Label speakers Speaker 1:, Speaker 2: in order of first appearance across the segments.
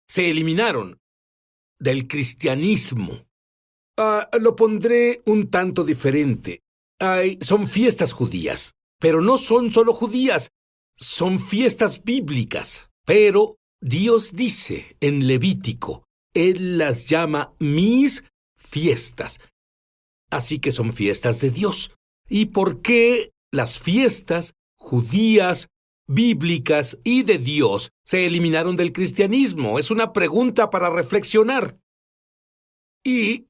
Speaker 1: se eliminaron del cristianismo. Lo pondré un tanto diferente. Son fiestas judías, pero no son solo judías, son fiestas bíblicas. Pero Dios dice en Levítico, Él las llama mis fiestas. Así que son fiestas de Dios. ¿Y por qué las fiestas judías, bíblicas y de Dios se eliminaron del cristianismo? Es una pregunta para reflexionar. Y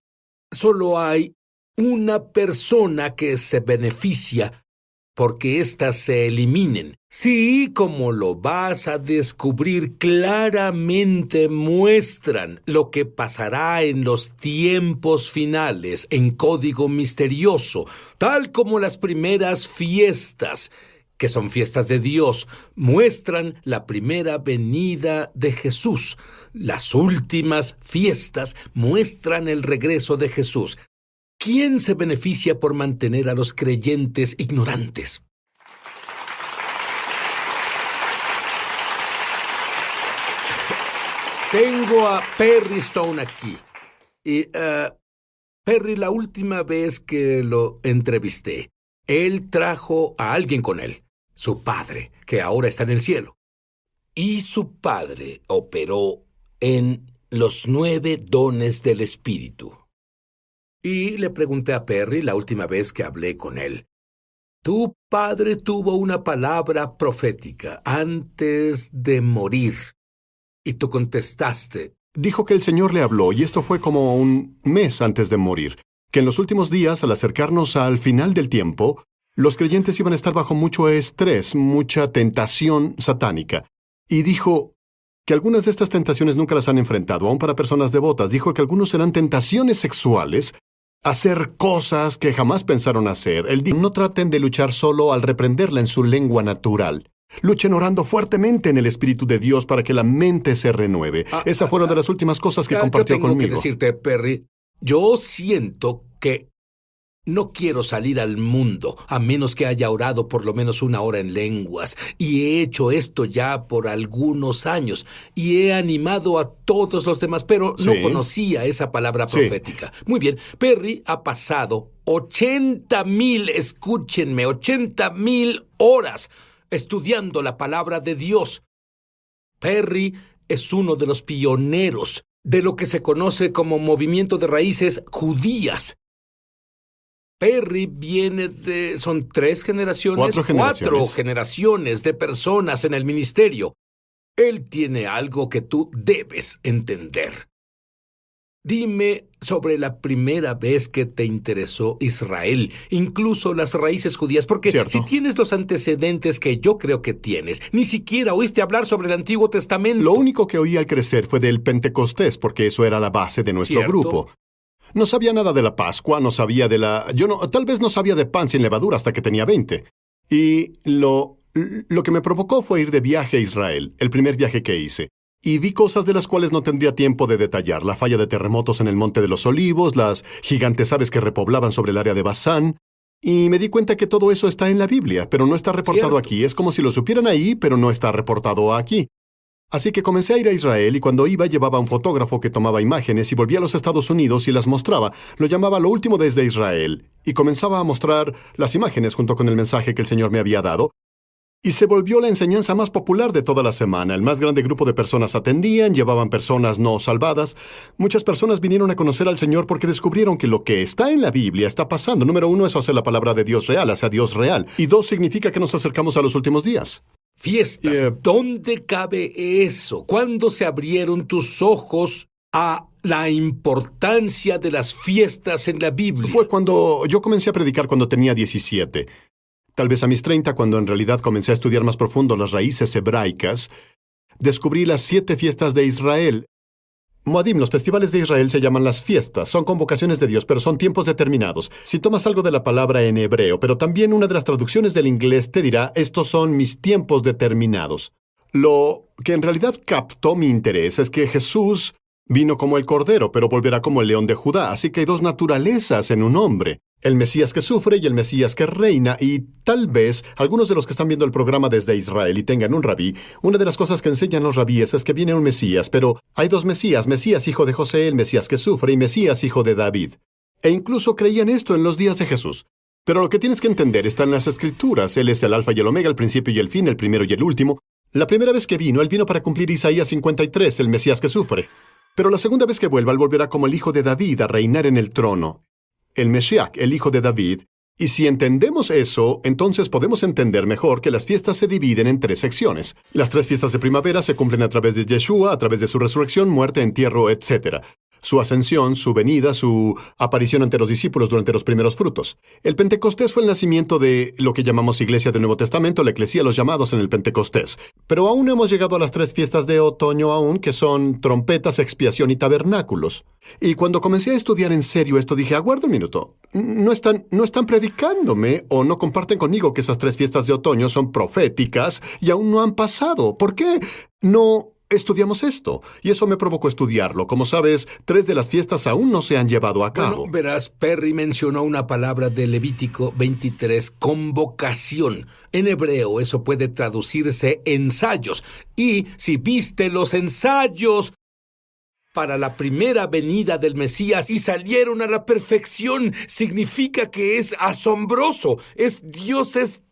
Speaker 1: solo hay una persona que se beneficia porque éstas se eliminen. Sí, como lo vas a descubrir claramente, muestran lo que pasará en los tiempos finales, en código misterioso, tal como las primeras fiestas, que son fiestas de Dios, muestran la primera venida de Jesús. Las últimas fiestas muestran el regreso de Jesús. ¿Quién se beneficia por mantener a los creyentes ignorantes? Tengo a Perry Stone aquí. Y, Perry, la última vez que lo entrevisté, él trajo a alguien con él, su padre, que ahora está en el cielo. Y su padre operó en los 9 dones del Espíritu. Y le pregunté a Perry la última vez que hablé con él, tu padre tuvo una palabra profética antes de morir. Y tú contestaste.
Speaker 2: Dijo que el Señor le habló, y esto fue como un mes antes de morir, que en los últimos días, al acercarnos al final del tiempo, los creyentes iban a estar bajo mucho estrés, mucha tentación satánica. Y dijo que algunas de estas tentaciones nunca las han enfrentado, aún para personas devotas. Dijo que algunos serán tentaciones sexuales, hacer cosas que jamás pensaron hacer. Él dijo, no traten de luchar solo al reprenderla en su lengua natural. Luchen orando fuertemente en el Espíritu de Dios para que la mente se renueve. Esa fue una de las últimas cosas que compartió conmigo.
Speaker 1: Yo tengo que decirte, Perry, yo siento que no quiero salir al mundo a menos que haya orado por lo menos 1 hora en lenguas. Y he hecho esto ya por algunos años. Y he animado a todos los demás, pero no conocía esa palabra profética. Muy bien, Perry ha pasado 80,000, escúchenme, 80,000 horas estudiando la palabra de Dios. Perry es uno de los pioneros de lo que se conoce como movimiento de raíces judías. Perry viene de... ¿Son 3 generaciones? 4 generaciones de personas en el ministerio. Él tiene algo que tú debes entender. Dime sobre la primera vez que te interesó Israel, incluso las raíces judías, porque si tienes los antecedentes que yo creo que tienes, ni siquiera oíste hablar sobre el Antiguo Testamento.
Speaker 2: Lo único que oí al crecer fue del Pentecostés, porque eso era la base de nuestro grupo. No sabía nada de la Pascua, no sabía de la... tal vez no sabía de pan sin levadura hasta que tenía 20. Y lo que me provocó fue ir de viaje a Israel, el primer viaje que hice. Y vi cosas de las cuales no tendría tiempo de detallar. La falla de terremotos en el Monte de los Olivos, las gigantes aves que repoblaban sobre el área de Basán. Y me di cuenta que todo eso está en la Biblia, pero no está reportado aquí. Es como si lo supieran ahí, pero no está reportado aquí. Así que comencé a ir a Israel y cuando iba llevaba un fotógrafo que tomaba imágenes y volvía a los Estados Unidos y las mostraba. Lo llamaba Lo Último desde Israel. Y comenzaba a mostrar las imágenes junto con el mensaje que el Señor me había dado. Y se volvió la enseñanza más popular de toda la semana. El más grande grupo de personas atendían, llevaban personas no salvadas. Muchas personas vinieron a conocer al Señor porque descubrieron que lo que está en la Biblia está pasando. Número 1 es hacer la palabra de Dios real, hacia Dios real. Y 2 significa que nos acercamos a los últimos días.
Speaker 1: Fiestas, ¿dónde cabe eso? ¿Cuándo se abrieron tus ojos a la importancia de las fiestas en la Biblia?
Speaker 2: Fue cuando yo comencé a predicar cuando tenía 17. Tal vez a mis 30, cuando en realidad comencé a estudiar más profundo las raíces hebraicas, descubrí las 7 fiestas de Israel. Moadim, los festivales de Israel se llaman las fiestas. Son convocaciones de Dios, pero son tiempos determinados. Si tomas algo de la palabra en hebreo, pero también una de las traducciones del inglés te dirá, estos son mis tiempos determinados. Lo que en realidad captó mi interés es que Jesús vino como el Cordero, pero volverá como el León de Judá. Así que hay 2 naturalezas en un hombre. El Mesías que sufre y el Mesías que reina, y tal vez algunos de los que están viendo el programa desde Israel y tengan un rabí, una de las cosas que enseñan los rabíes es que viene un Mesías, pero hay dos Mesías, Mesías hijo de José, el Mesías que sufre, y Mesías hijo de David. E incluso creían esto en los días de Jesús. Pero lo que tienes que entender está en las Escrituras. Él es el Alfa y el Omega, el principio y el fin, el primero y el último. La primera vez que vino, él vino para cumplir Isaías 53, el Mesías que sufre. Pero la segunda vez que vuelva, él volverá como el hijo de David a reinar en el trono. El Mesías, el hijo de David. Y si entendemos eso, entonces podemos entender mejor que las fiestas se dividen en 3 secciones. Las 3 fiestas de primavera se cumplen a través de Yeshua, a través de su resurrección, muerte, entierro, etc. Su ascensión, su venida, su aparición ante los discípulos durante los primeros frutos. El Pentecostés fue el nacimiento de lo que llamamos Iglesia del Nuevo Testamento, la Eclesía, los llamados en el Pentecostés. Pero aún hemos llegado a las 3 fiestas de otoño aún, que son trompetas, expiación y tabernáculos. Y cuando comencé a estudiar en serio esto, dije, aguarda un minuto, no están predicándome o no comparten conmigo que esas 3 fiestas de otoño son proféticas y aún no han pasado. ¿Por qué no estudiamos esto? Y eso me provocó estudiarlo. Como sabes, 3 de las fiestas aún no se han llevado a cabo.
Speaker 1: Bueno, verás, Perry mencionó una palabra de Levítico 23, convocación. En hebreo eso puede traducirse ensayos. Y si viste los ensayos para la primera venida del Mesías y salieron a la perfección, significa que es asombroso. Dios es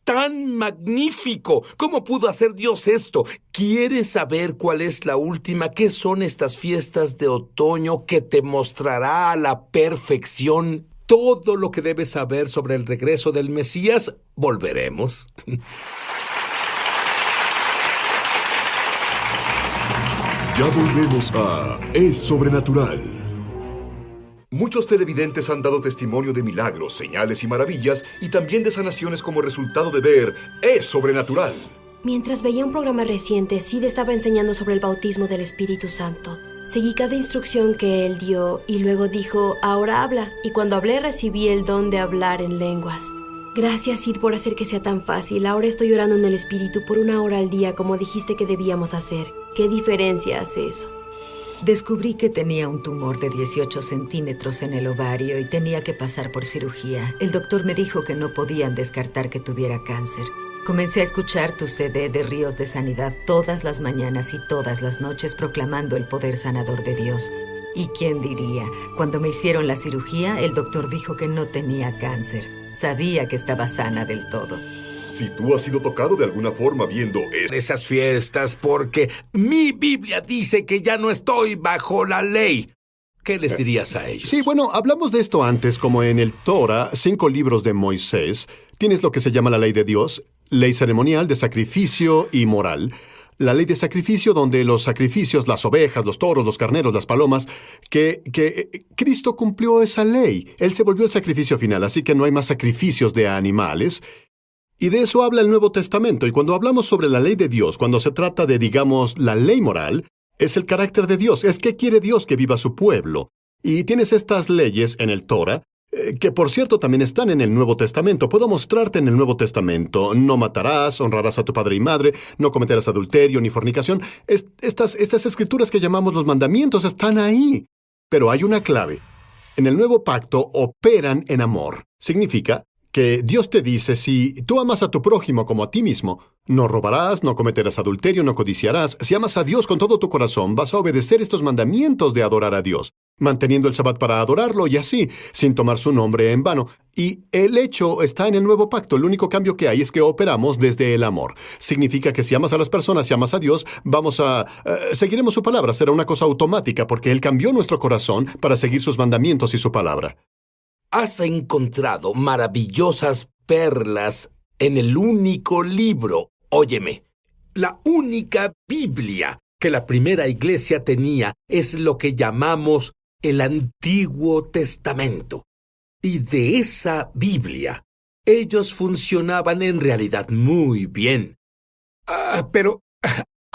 Speaker 1: tan magnífico. ¿Cómo pudo hacer Dios esto? ¿Quieres saber cuál es la última? ¿Qué son estas fiestas de otoño que te mostrará a la perfección todo lo que debes saber sobre el regreso del Mesías? Volveremos.
Speaker 3: Ya volvemos a Es Sobrenatural. Muchos televidentes han dado testimonio de milagros, señales y maravillas, y también de sanaciones como resultado de ver Es Sobrenatural.
Speaker 4: Mientras veía un programa reciente, Sid estaba enseñando sobre el bautismo del Espíritu Santo. Seguí cada instrucción que él dio y luego dijo, ahora habla. Y cuando hablé recibí el don de hablar en lenguas. Gracias, Sid, por hacer que sea tan fácil. Ahora estoy orando en el Espíritu por 1 hora al día como dijiste que debíamos hacer. ¿Qué diferencia hace eso?
Speaker 5: Descubrí que tenía un tumor de 18 centímetros en el ovario y tenía que pasar por cirugía. El doctor me dijo que no podían descartar que tuviera cáncer. Comencé a escuchar tu CD de Ríos de Sanidad todas las mañanas y todas las noches proclamando el poder sanador de Dios. ¿Y quién diría? Cuando me hicieron la cirugía, el doctor dijo que no tenía cáncer. Sabía que estaba sana del todo.
Speaker 3: Si tú has sido tocado de alguna forma viendo
Speaker 1: Esas fiestas, porque mi Biblia dice que ya no estoy bajo la ley. ¿Qué les dirías a ellos?
Speaker 2: Sí, bueno, hablamos de esto antes, como en el Torah, 5 libros de Moisés. Tienes lo que se llama la ley de Dios, ley ceremonial de sacrificio y moral. La ley de sacrificio, donde los sacrificios, las ovejas, los toros, los carneros, las palomas, que Cristo cumplió esa ley. Él se volvió el sacrificio final, así que no hay más sacrificios de animales. Y de eso habla el Nuevo Testamento. Y cuando hablamos sobre la ley de Dios, cuando se trata de, digamos, la ley moral, es el carácter de Dios. Es que quiere Dios que viva su pueblo. Y tienes estas leyes en el Torah, que por cierto también están en el Nuevo Testamento. Puedo mostrarte en el Nuevo Testamento. No matarás, honrarás a tu padre y madre, no cometerás adulterio ni fornicación. Estas escrituras que llamamos los mandamientos están ahí. Pero hay una clave. En el Nuevo Pacto operan en amor. Significa que Dios te dice, si tú amas a tu prójimo como a ti mismo, no robarás, no cometerás adulterio, no codiciarás. Si amas a Dios con todo tu corazón, vas a obedecer estos mandamientos de adorar a Dios, manteniendo el Sabbat para adorarlo y así, sin tomar su nombre en vano. Y el hecho está en el Nuevo Pacto. El único cambio que hay es que operamos desde el amor. Significa que si amas a las personas, si amas a Dios, seguiremos su palabra. Será una cosa automática porque Él cambió nuestro corazón para seguir sus mandamientos y su palabra.
Speaker 1: Has encontrado maravillosas perlas en el único libro. Óyeme, la única Biblia que la primera iglesia tenía es lo que llamamos el Antiguo Testamento. Y de esa Biblia, ellos funcionaban en realidad muy bien. Pero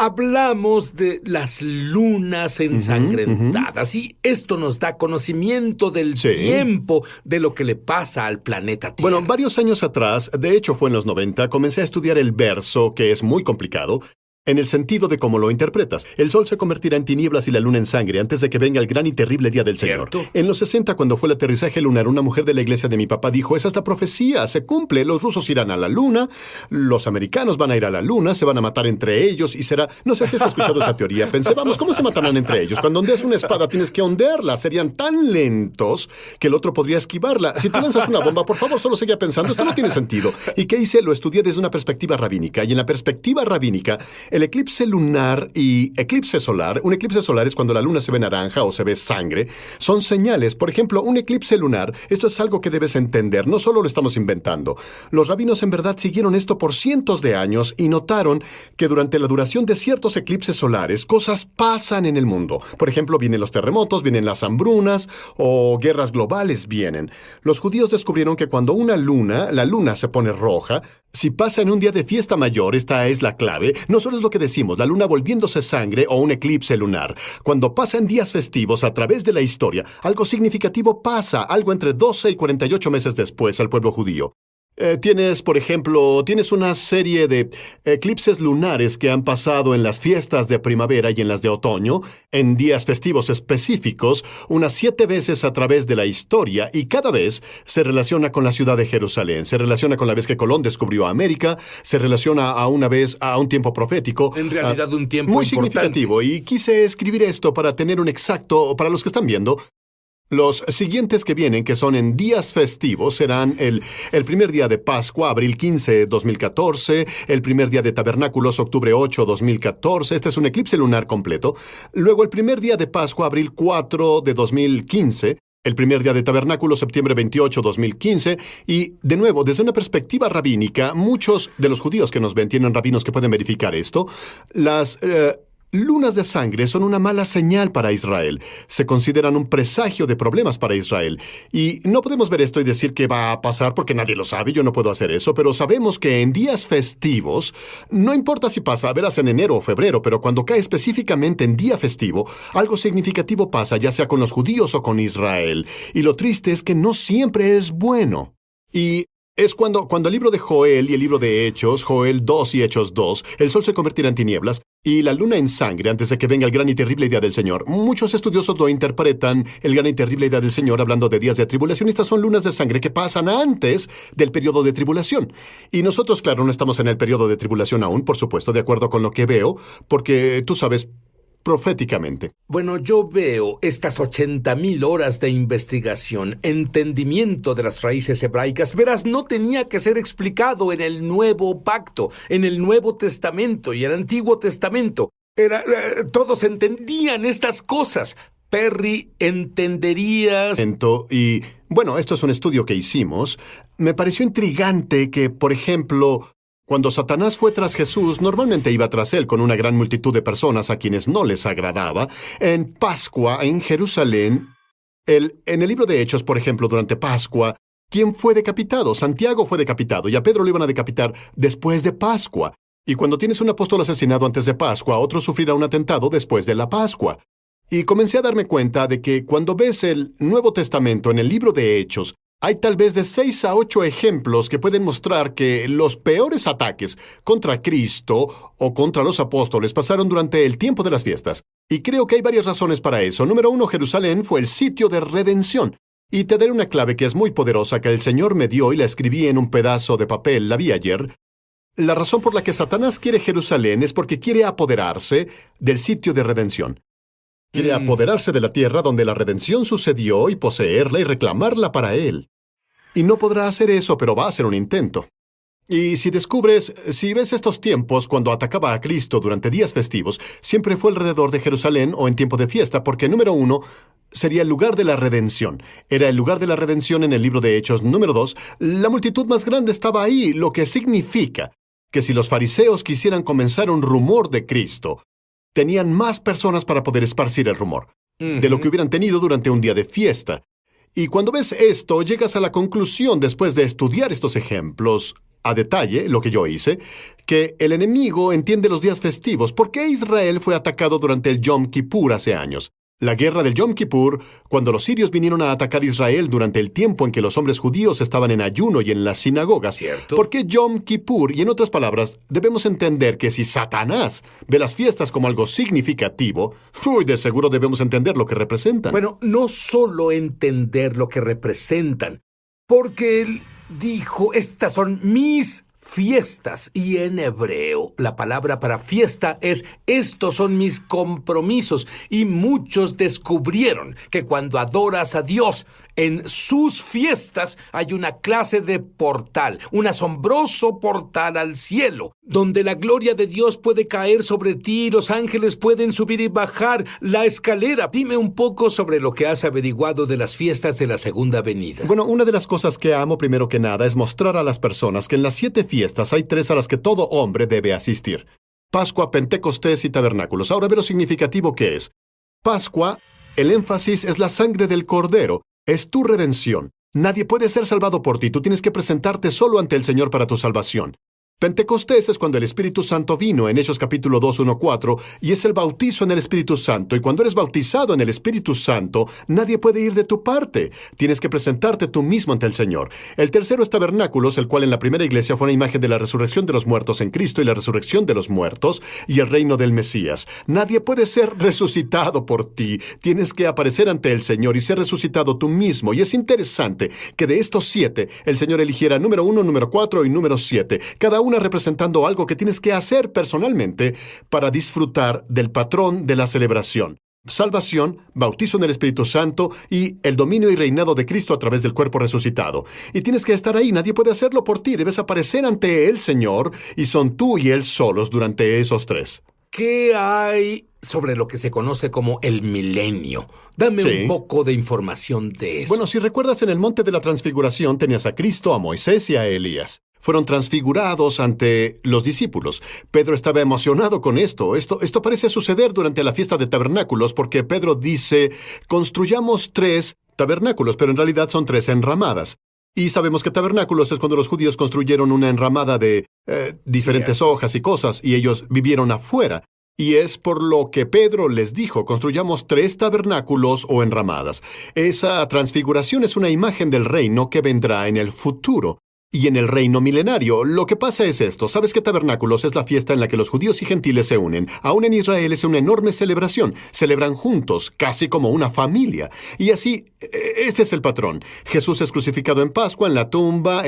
Speaker 1: hablamos de las lunas ensangrentadas y esto nos da conocimiento del tiempo de lo que le pasa al planeta Tierra.
Speaker 2: Bueno, varios años atrás, de hecho fue en los 90, comencé a estudiar el verso, que es muy complicado, en el sentido de cómo lo interpretas. El sol se convertirá en tinieblas y la luna en sangre antes de que venga el gran y terrible día del Señor.
Speaker 1: ¿Cierto?
Speaker 2: En los 60, cuando fue el aterrizaje lunar, una mujer de la iglesia de mi papá dijo, esa es la profecía, se cumple, los rusos irán a la luna, los americanos van a ir a la luna, se van a matar entre ellos y será... No sé si has escuchado esa teoría. Pensé, vamos, ¿cómo se matarán entre ellos? Cuando ondeas una espada tienes que ondearla. Serían tan lentos que el otro podría esquivarla. Si tú lanzas una bomba, por favor, solo seguía pensando, esto no tiene sentido. ¿Y qué hice? Lo estudié desde una perspectiva rabínica. Y en la perspectiva rabínica, el eclipse lunar y eclipse solar, un eclipse solar es cuando la luna se ve naranja o se ve sangre, son señales. Por ejemplo, un eclipse lunar, esto es algo que debes entender, no solo lo estamos inventando. Los rabinos en verdad siguieron esto por cientos de años y notaron que durante la duración de ciertos eclipses solares, cosas pasan en el mundo. Por ejemplo, vienen los terremotos, vienen las hambrunas o guerras globales vienen. Los judíos descubrieron que cuando la luna se pone roja, si pasa en un día de fiesta mayor, esta es la clave, no solo es lo que decimos, la luna volviéndose sangre o un eclipse lunar. Cuando pasa en días festivos a través de la historia, algo significativo pasa, algo entre 12 y 48 meses después al pueblo judío. Tienes, por ejemplo, una serie de eclipses lunares que han pasado en las fiestas de primavera y en las de otoño, en días festivos específicos, unas 7 veces a través de la historia, y cada vez se relaciona con la ciudad de Jerusalén, se relaciona con la vez que Colón descubrió América, se relaciona a un tiempo profético.
Speaker 1: En realidad, un tiempo
Speaker 2: muy
Speaker 1: importante.
Speaker 2: significativo, y quise escribir esto para tener un exacto, para los que están viendo. Los siguientes que vienen, que son en días festivos, serán el primer día de Pascua, abril 15, 2014, el primer día de Tabernáculos, octubre 8, 2014, este es un eclipse lunar completo, luego el primer día de Pascua, abril 4 de 2015, el primer día de Tabernáculos, septiembre 28, 2015, y, de nuevo, desde una perspectiva rabínica, muchos de los judíos que nos ven tienen rabinos que pueden verificar esto, las... lunas de sangre son una mala señal para Israel. Se consideran un presagio de problemas para Israel. Y no podemos ver esto y decir que va a pasar porque nadie lo sabe, yo no puedo hacer eso, pero sabemos que en días festivos, no importa si pasa, verás en enero o febrero, pero cuando cae específicamente en día festivo, algo significativo pasa, ya sea con los judíos o con Israel. Y lo triste es que no siempre es bueno. Y es cuando el libro de Joel y el libro de Hechos, Joel 2 y Hechos 2, el sol se convertirá en tinieblas y la luna en sangre antes de que venga el gran y terrible día del Señor. Muchos estudiosos lo interpretan, el gran y terrible día del Señor, hablando de días de tribulación. Estas son lunas de sangre que pasan antes del periodo de tribulación. Y nosotros, claro, no estamos en el periodo de tribulación aún, por supuesto, de acuerdo con lo que veo, porque tú sabes... proféticamente.
Speaker 1: Bueno, yo veo estas 80,000 horas de investigación, entendimiento de las raíces hebraicas. Verás, no tenía que ser explicado en el Nuevo Pacto, en el Nuevo Testamento y el Antiguo Testamento. Todos entendían estas cosas. Perry, ¿entenderías?
Speaker 2: Y, bueno, esto es un estudio que hicimos. Me pareció intrigante que, por ejemplo... cuando Satanás fue tras Jesús, normalmente iba tras él con una gran multitud de personas a quienes no les agradaba. En Pascua, en Jerusalén, en el libro de Hechos, por ejemplo, durante Pascua, ¿quién fue decapitado? Santiago fue decapitado y a Pedro lo iban a decapitar después de Pascua. Y cuando tienes un apóstol asesinado antes de Pascua, otro sufrirá un atentado después de la Pascua. Y comencé a darme cuenta de que cuando ves el Nuevo Testamento en el libro de Hechos, hay tal vez de 6 a 8 ejemplos que pueden mostrar que los peores ataques contra Cristo o contra los apóstoles pasaron durante el tiempo de las fiestas. Y creo que hay varias razones para eso. Número 1, Jerusalén fue el sitio de redención. Y te daré una clave que es muy poderosa que el Señor me dio y la escribí en un pedazo de papel, la vi ayer. La razón por la que Satanás quiere Jerusalén es porque quiere apoderarse del sitio de redención. Quiere apoderarse de la tierra donde la redención sucedió y poseerla y reclamarla para él. Y no podrá hacer eso, pero va a hacer un intento. Y si ves estos tiempos cuando atacaba a Cristo durante días festivos, siempre fue alrededor de Jerusalén o en tiempo de fiesta, porque número 1, sería el lugar de la redención. Era el lugar de la redención en el libro de Hechos. Número 2, la multitud más grande estaba ahí, lo que significa que si los fariseos quisieran comenzar un rumor de Cristo, tenían más personas para poder esparcir el rumor, de lo que hubieran tenido durante un día de fiesta. Y cuando ves esto, llegas a la conclusión, después de estudiar estos ejemplos a detalle, lo que yo hice, que el enemigo entiende los días festivos. ¿Por qué Israel fue atacado durante el Yom Kippur hace años? La guerra del Yom Kippur, cuando los sirios vinieron a atacar Israel durante el tiempo en que los hombres judíos estaban en ayuno y en las sinagogas.
Speaker 1: ¿Cierto?
Speaker 2: ¿Por qué Yom Kippur? Y en otras palabras, debemos entender que si Satanás ve las fiestas como algo significativo, de seguro debemos entender lo que representan.
Speaker 1: Bueno, no solo entender lo que representan, porque él dijo, estas son mis fiestas, y en hebreo la palabra para fiesta es estos son mis compromisos, y muchos descubrieron que cuando adoras a Dios en sus fiestas hay una clase de portal, un asombroso portal al cielo, donde la gloria de Dios puede caer sobre ti y los ángeles pueden subir y bajar la escalera. Dime un poco sobre lo que has averiguado de las fiestas de la segunda venida.
Speaker 2: Bueno, una de las cosas que amo primero que nada es mostrar a las personas que en las 7 fiestas hay 3 a las que todo hombre debe asistir: Pascua, Pentecostés y Tabernáculos. Ahora ve lo significativo que es. Pascua, el énfasis es la sangre del Cordero, es tu redención. Nadie puede ser salvado por ti, tú tienes que presentarte solo ante el Señor para tu salvación. Pentecostés es cuando el Espíritu Santo vino en Hechos capítulo 2, 1, 4, y es el bautizo en el Espíritu Santo. Y cuando eres bautizado en el Espíritu Santo, nadie puede ir de tu parte. Tienes que presentarte tú mismo ante el Señor. El tercero es Tabernáculos, el cual en la primera iglesia fue una imagen de la resurrección de los muertos en Cristo y la resurrección de los muertos y el reino del Mesías. Nadie puede ser resucitado por ti. Tienes que aparecer ante el Señor y ser resucitado tú mismo. Y es interesante que de estos 7, el Señor eligiera número 1, número 4 y número 7. Cada una representando algo que tienes que hacer personalmente para disfrutar del patrón de la celebración: salvación, bautizo en el Espíritu Santo y el dominio y reinado de Cristo a través del cuerpo resucitado. Y tienes que estar ahí, nadie puede hacerlo por ti, debes aparecer ante el Señor y son tú y Él solos durante esos 3.
Speaker 1: ¿Qué hay sobre lo que se conoce como el milenio? Dame
Speaker 2: Sí.
Speaker 1: un poco de información de eso.
Speaker 2: Bueno, si recuerdas, en el monte de la transfiguración tenías a Cristo, a Moisés y a Elías. Fueron transfigurados ante los discípulos. Pedro estaba emocionado con esto. Esto parece suceder durante la fiesta de tabernáculos porque Pedro dice, construyamos 3 tabernáculos, pero en realidad son 3 enramadas. Y sabemos que tabernáculos es cuando los judíos construyeron una enramada de diferentes hojas y cosas, y ellos vivieron afuera. Y es por lo que Pedro les dijo, construyamos 3 tabernáculos o enramadas. Esa transfiguración es una imagen del reino que vendrá en el futuro. Y en el reino milenario, lo que pasa es esto. ¿Sabes que Tabernáculos es la fiesta en la que los judíos y gentiles se unen? Aún en Israel es una enorme celebración. Celebran juntos, casi como una familia. Y así, este es el patrón. Jesús es crucificado en Pascua, en la tumba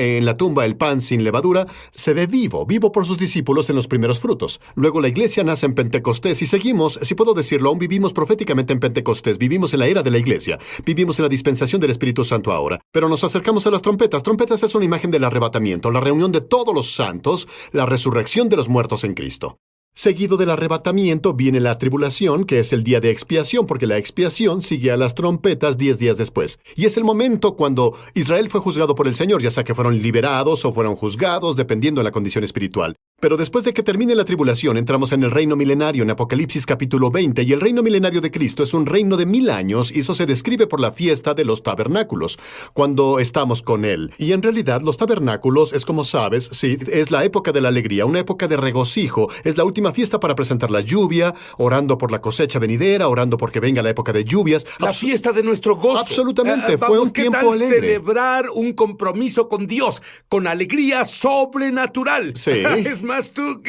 Speaker 2: el pan sin levadura se ve vivo por sus discípulos en los primeros frutos. Luego la iglesia nace en Pentecostés y seguimos, si puedo decirlo, aún vivimos proféticamente en Pentecostés. Vivimos en la era de la iglesia. Vivimos en la dispensación del Espíritu Santo ahora. Pero nos acercamos a las trompetas. Trompetas es una imagen de la arrebatamiento, la reunión de todos los santos, la resurrección de los muertos en Cristo. Seguido del arrebatamiento viene la tribulación, que es el día de expiación, porque la expiación sigue a las trompetas 10 días después. Y es el momento cuando Israel fue juzgado por el Señor, ya sea que fueron liberados o fueron juzgados, dependiendo de la condición espiritual. Pero después de que termine la tribulación, entramos en el reino milenario en Apocalipsis capítulo 20, y el reino milenario de Cristo es un reino de 1000 años, y eso se describe por la fiesta de los tabernáculos, cuando estamos con Él. Y en realidad los tabernáculos es, como sabes, sí, es la época de la alegría, una época de regocijo, es la última fiesta para presentar la lluvia, orando por la cosecha venidera, orando porque venga la época de lluvias.
Speaker 1: La fiesta de nuestro gozo.
Speaker 2: Absolutamente, fue un
Speaker 1: ¿qué
Speaker 2: tiempo
Speaker 1: tal
Speaker 2: alegre.
Speaker 1: celebrar un compromiso con Dios, con alegría sobrenatural?
Speaker 2: Sí.
Speaker 1: Es más, tú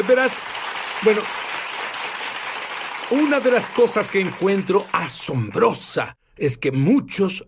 Speaker 1: verás, bueno, una de las cosas que encuentro asombrosa es que muchos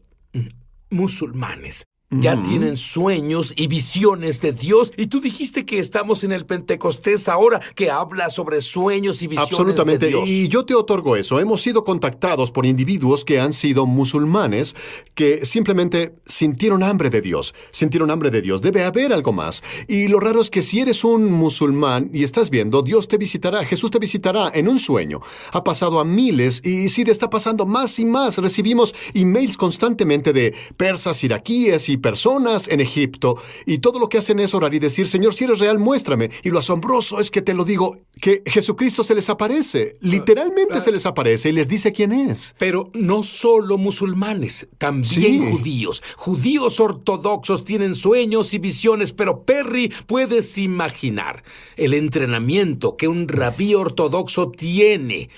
Speaker 1: musulmanes ya tienen sueños y visiones de Dios. Y tú dijiste que estamos en el Pentecostés ahora, que habla sobre sueños y visiones
Speaker 2: Absolutamente,
Speaker 1: de Dios.
Speaker 2: y yo te otorgo eso. Hemos sido contactados por individuos que han sido musulmanes, que simplemente sintieron hambre de Dios. Sintieron hambre de Dios. Debe haber algo más. Y lo raro es que si eres un musulmán y estás viendo, Dios te visitará, Jesús te visitará en un sueño. Ha pasado a miles y sí, está pasando más y más. Recibimos emails constantemente de persas, iraquíes y personas en Egipto, y todo lo que hacen es orar y decir, Señor, si eres real, muéstrame. Y lo asombroso es que te lo digo, que Jesucristo se les aparece, literalmente se les aparece y les dice quién es.
Speaker 1: Pero no solo musulmanes, también
Speaker 2: Sí.
Speaker 1: judíos. Judíos ortodoxos tienen sueños y visiones, pero Perry, puedes imaginar el entrenamiento que un rabí ortodoxo tiene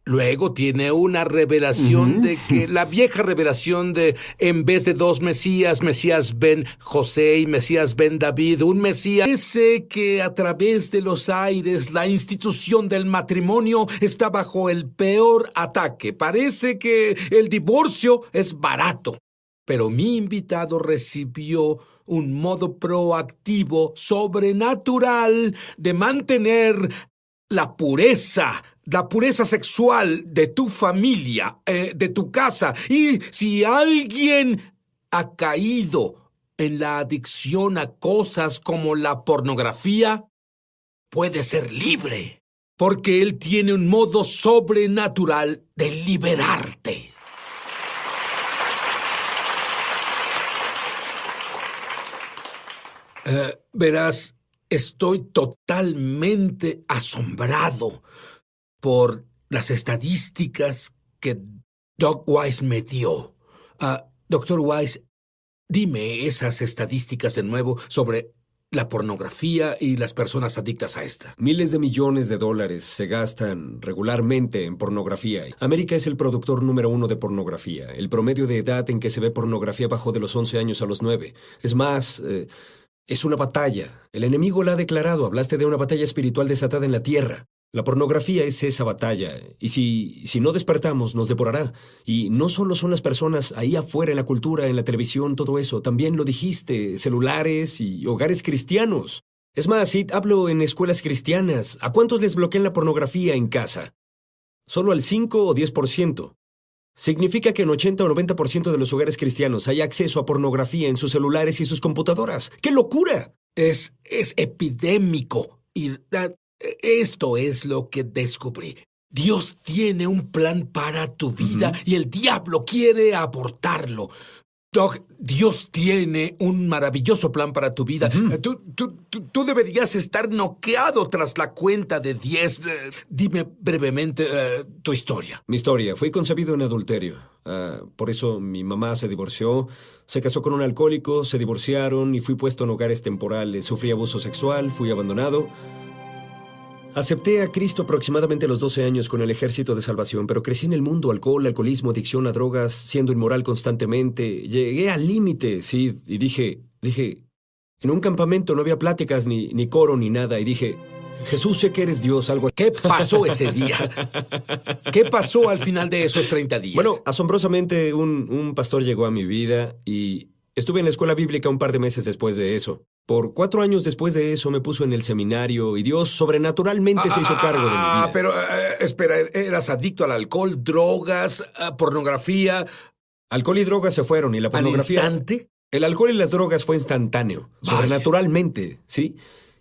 Speaker 1: Luego tiene una revelación de que la vieja revelación de, en vez de dos Mesías, Mesías ben José y Mesías ben David, un Mesías. Parece que a través de los aires la institución del matrimonio está bajo el peor ataque. Parece que el divorcio es barato. Pero mi invitado recibió un modo proactivo, sobrenatural, de mantener la pureza sexual de tu familia, de tu casa. Y si alguien ha caído en la adicción a cosas como la pornografía, puede ser libre, porque él tiene un modo sobrenatural de liberarte. Verás, estoy totalmente asombrado por las estadísticas que Doug Weiss me dio. Doctor Weiss, dime esas estadísticas de nuevo sobre la pornografía y las personas adictas a esta.
Speaker 6: Miles de millones de dólares se gastan regularmente en pornografía. América es el productor número 1 de pornografía. El promedio de edad en que se ve pornografía bajó de los 11 años a los 9. Es más, es una batalla. El enemigo la ha declarado. Hablaste de una batalla espiritual desatada en la tierra. La pornografía es esa batalla, y si no despertamos, nos devorará. Y no solo son las personas ahí afuera en la cultura, en la televisión, todo eso. También lo dijiste, celulares y hogares cristianos. Es más, Sid, hablo en escuelas cristianas. ¿A cuántos les bloquean la pornografía en casa? Solo al 5 o 10%. Significa que en 80 o 90% de los hogares cristianos hay acceso a pornografía en sus celulares y sus computadoras. ¡Qué locura!
Speaker 1: Es epidémico. Y esto es lo que descubrí. Dios tiene un plan para tu vida y el diablo quiere abortarlo. Doug, Dios tiene un maravilloso plan para tu vida. Tú deberías estar noqueado tras la cuenta de 10. Dime brevemente tu historia.
Speaker 6: Mi historia. Fui concebido en adulterio. Por eso mi mamá se divorció, se casó con un alcohólico, se divorciaron y fui puesto en hogares temporales. Sufrí abuso sexual, fui abandonado. Acepté a Cristo aproximadamente a los 12 años con el Ejército de Salvación, pero crecí en el mundo, alcoholismo, adicción a drogas, siendo inmoral constantemente. Llegué al límite, sí, y dije, en un campamento no había pláticas, ni coro, ni nada, y dije, Jesús, sé que eres Dios, algo así.
Speaker 1: ¿Qué pasó ese día? ¿Qué pasó al final de esos 30 días?
Speaker 6: Bueno, asombrosamente un pastor llegó a mi vida y estuve en la escuela bíblica un par de meses después de eso. Por 4 años después de eso me puso en el seminario y Dios sobrenaturalmente se hizo cargo de mi vida.
Speaker 1: Pero, espera, ¿eras adicto al alcohol, drogas, pornografía?
Speaker 6: Alcohol y drogas se fueron y la pornografía...
Speaker 1: ¿Al instante?
Speaker 6: El alcohol y las drogas fue instantáneo, sobrenaturalmente, ¿sí?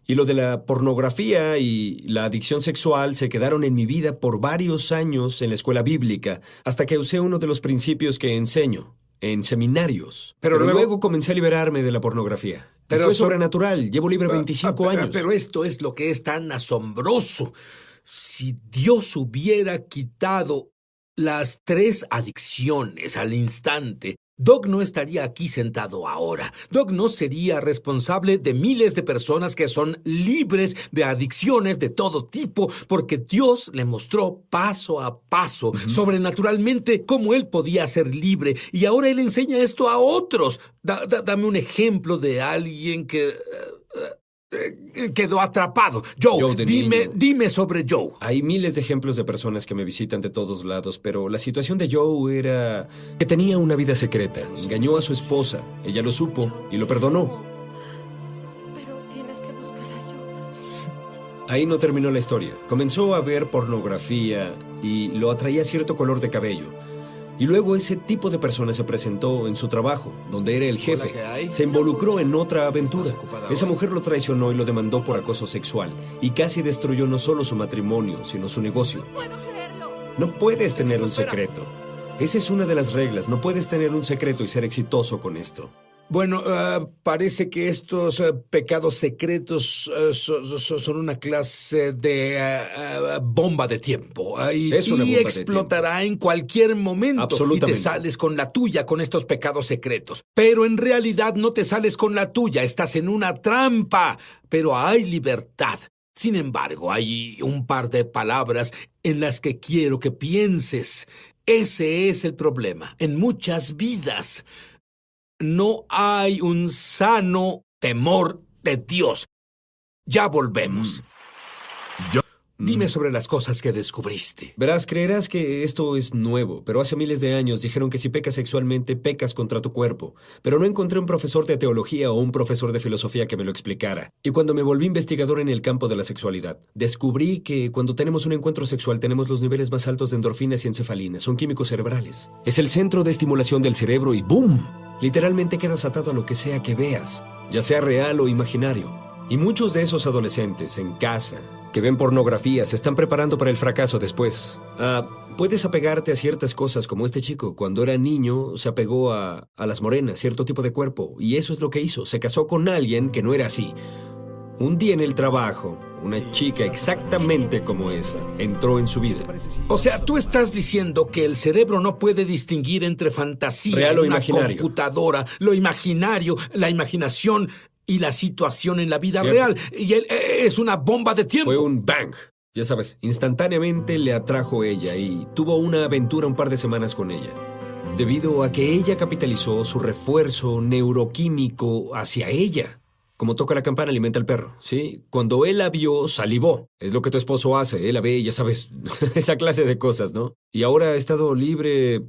Speaker 6: Y lo de la pornografía y la adicción sexual se quedaron en mi vida por varios años en la escuela bíblica, hasta que usé uno de los principios que enseño en seminarios. Pero luego comencé a liberarme de la pornografía. Pero fue sobrenatural. Llevo libre 25 años.
Speaker 1: Pero esto es lo que es tan asombroso. Si Dios hubiera quitado las 3 adicciones al instante, Doug no estaría aquí sentado ahora. Doug no sería responsable de miles de personas que son libres de adicciones de todo tipo, porque Dios le mostró paso a paso, sobrenaturalmente, cómo él podía ser libre. Y ahora él enseña esto a otros. Dame un ejemplo de alguien que quedó atrapado. Joe, dime sobre Joe.
Speaker 6: Hay miles de ejemplos de personas que me visitan de todos lados, pero la situación de Joe era que tenía una vida secreta. Engañó a su esposa. Ella lo supo y lo perdonó.
Speaker 7: Pero tienes que buscar ayuda.
Speaker 6: Ahí no terminó la historia. Comenzó a ver pornografía y lo atraía cierto color de cabello. Y luego ese tipo de persona se presentó en su trabajo, donde era el jefe. Se involucró en otra aventura. Esa mujer lo traicionó y lo demandó por acoso sexual. Y casi destruyó no solo su matrimonio, sino su negocio.
Speaker 7: No puedo creerlo.
Speaker 6: No puedes tener un secreto. Esa es una de las reglas. No puedes tener un secreto y ser exitoso con esto.
Speaker 1: Bueno, parece que estos pecados secretos son una clase de bomba de tiempo. Y explotará en cualquier momento.
Speaker 6: Absolutamente.
Speaker 1: Y te sales con la tuya con estos pecados secretos. Pero en realidad no te sales con la tuya. Estás en una trampa. Pero hay libertad. Sin embargo, hay un par de palabras en las que quiero que pienses. Ese es el problema. En muchas vidas no hay un sano temor de Dios. Ya volvemos. Dime sobre las cosas que descubriste.
Speaker 6: Verás, creerás que esto es nuevo, pero hace miles de años dijeron que si pecas sexualmente, pecas contra tu cuerpo. Pero no encontré un profesor de teología o un profesor de filosofía que me lo explicara. Y cuando me volví investigador en el campo de la sexualidad, descubrí que cuando tenemos un encuentro sexual tenemos los niveles más altos de endorfinas y encefalinas. Son químicos cerebrales. Es el centro de estimulación del cerebro y ¡boom! Literalmente quedas atado a lo que sea que veas, ya sea real o imaginario. Y muchos de esos adolescentes en casa que ven pornografía se están preparando para el fracaso después. Puedes apegarte a ciertas cosas como este chico. Cuando era niño se apegó a las morenas, cierto tipo de cuerpo. Y eso es lo que hizo. Se casó con alguien que no era así. Un día en el trabajo, una chica exactamente como esa entró en su vida.
Speaker 1: O sea, tú estás diciendo que el cerebro no puede distinguir entre fantasía
Speaker 6: Real
Speaker 1: en
Speaker 6: o
Speaker 1: una
Speaker 6: imaginario.
Speaker 1: computadora, lo imaginario, la imaginación y la situación en la vida
Speaker 6: Cierto.
Speaker 1: real. Y él es una bomba de tiempo.
Speaker 6: Fue un bang. Ya sabes, instantáneamente le atrajo ella y tuvo una aventura un par de semanas con ella. Debido a que ella capitalizó su refuerzo neuroquímico hacia ella. Como toca la campana, alimenta al perro, ¿sí? Cuando él la vio, salivó. Es lo que tu esposo hace, él la ve, ya sabes, esa clase de cosas, ¿no? Y ahora ha estado libre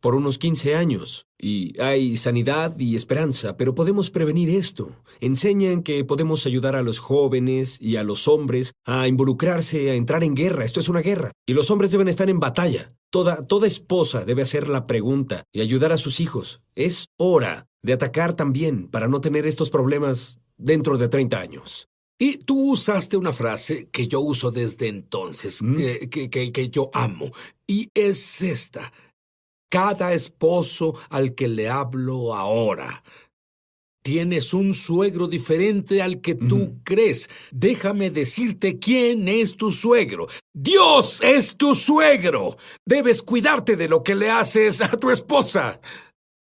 Speaker 6: por unos 15 años. Y hay sanidad y esperanza, pero podemos prevenir esto. Enseñan que podemos ayudar a los jóvenes y a los hombres a involucrarse, a entrar en guerra. Esto es una guerra. Y los hombres deben estar en batalla. Toda esposa debe hacer la pregunta y ayudar a sus hijos. Es hora de atacar también para no tener estos problemas dentro de 30 años.
Speaker 1: Y tú usaste una frase que yo uso desde entonces, que yo amo, y es esta. Cada esposo al que le hablo ahora. Tienes un suegro diferente al que tú crees. Déjame decirte quién es tu suegro. ¡Dios es tu suegro! Debes cuidarte de lo que le haces a tu esposa.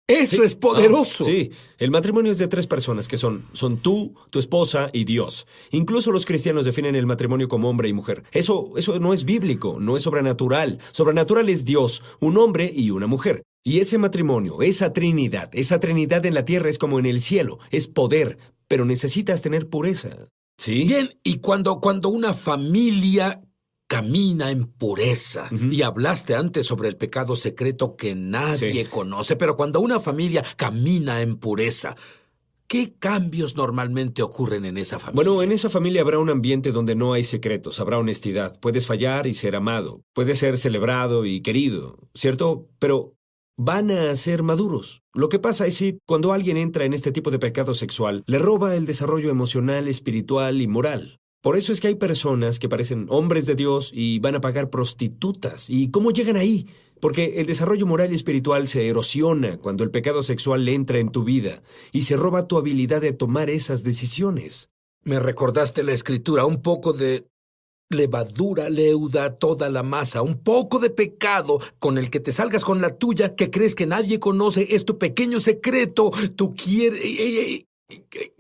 Speaker 1: Eso es poderoso.
Speaker 6: Sí, el matrimonio es de 3 personas que son tú, tu esposa y Dios. Incluso los cristianos definen el matrimonio como hombre y mujer. Eso no es bíblico, no es sobrenatural. Sobrenatural es Dios, un hombre y una mujer. Y ese matrimonio, esa trinidad en la tierra es como en el cielo, es poder, pero necesitas tener pureza. ¿Sí?
Speaker 1: Bien, y cuando una familia camina en pureza, y hablaste antes sobre el pecado secreto que nadie conoce, pero cuando una familia camina en pureza, ¿qué cambios normalmente ocurren en esa familia?
Speaker 6: Bueno, en esa familia habrá un ambiente donde no hay secretos, habrá honestidad. Puedes fallar y ser amado, puedes ser celebrado y querido, ¿cierto? Pero van a ser maduros. Lo que pasa es que cuando alguien entra en este tipo de pecado sexual, le roba el desarrollo emocional, espiritual y moral. Por eso es que hay personas que parecen hombres de Dios y van a pagar prostitutas. ¿Y cómo llegan ahí? Porque el desarrollo moral y espiritual se erosiona cuando el pecado sexual entra en tu vida y se roba tu habilidad de tomar esas decisiones.
Speaker 1: Me recordaste la escritura, un poco de levadura leuda toda la masa, un poco de pecado con el que te salgas con la tuya que crees que nadie conoce, es tu pequeño secreto, tú quieres...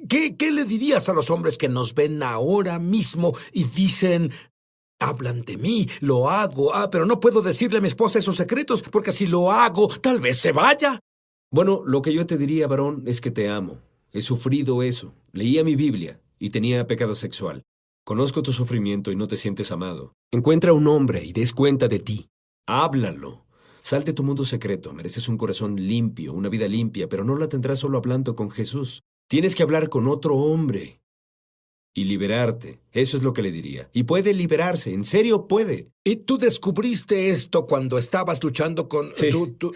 Speaker 1: ¿Qué le dirías a los hombres que nos ven ahora mismo y dicen, hablan de mí, lo hago, pero no puedo decirle a mi esposa esos secretos porque si lo hago, tal vez se vaya?
Speaker 6: Bueno, lo que yo te diría, varón, es que te amo. He sufrido eso. Leía mi Biblia y tenía pecado sexual. Conozco tu sufrimiento y no te sientes amado. Encuentra un hombre y des cuenta de ti. Háblalo. Sal de tu mundo secreto. Mereces un corazón limpio, una vida limpia, pero no la tendrás solo hablando con Jesús. Tienes que hablar con otro hombre y liberarte. Eso es lo que le diría. Y puede liberarse, en serio puede.
Speaker 1: Y tú descubriste esto cuando estabas luchando con tu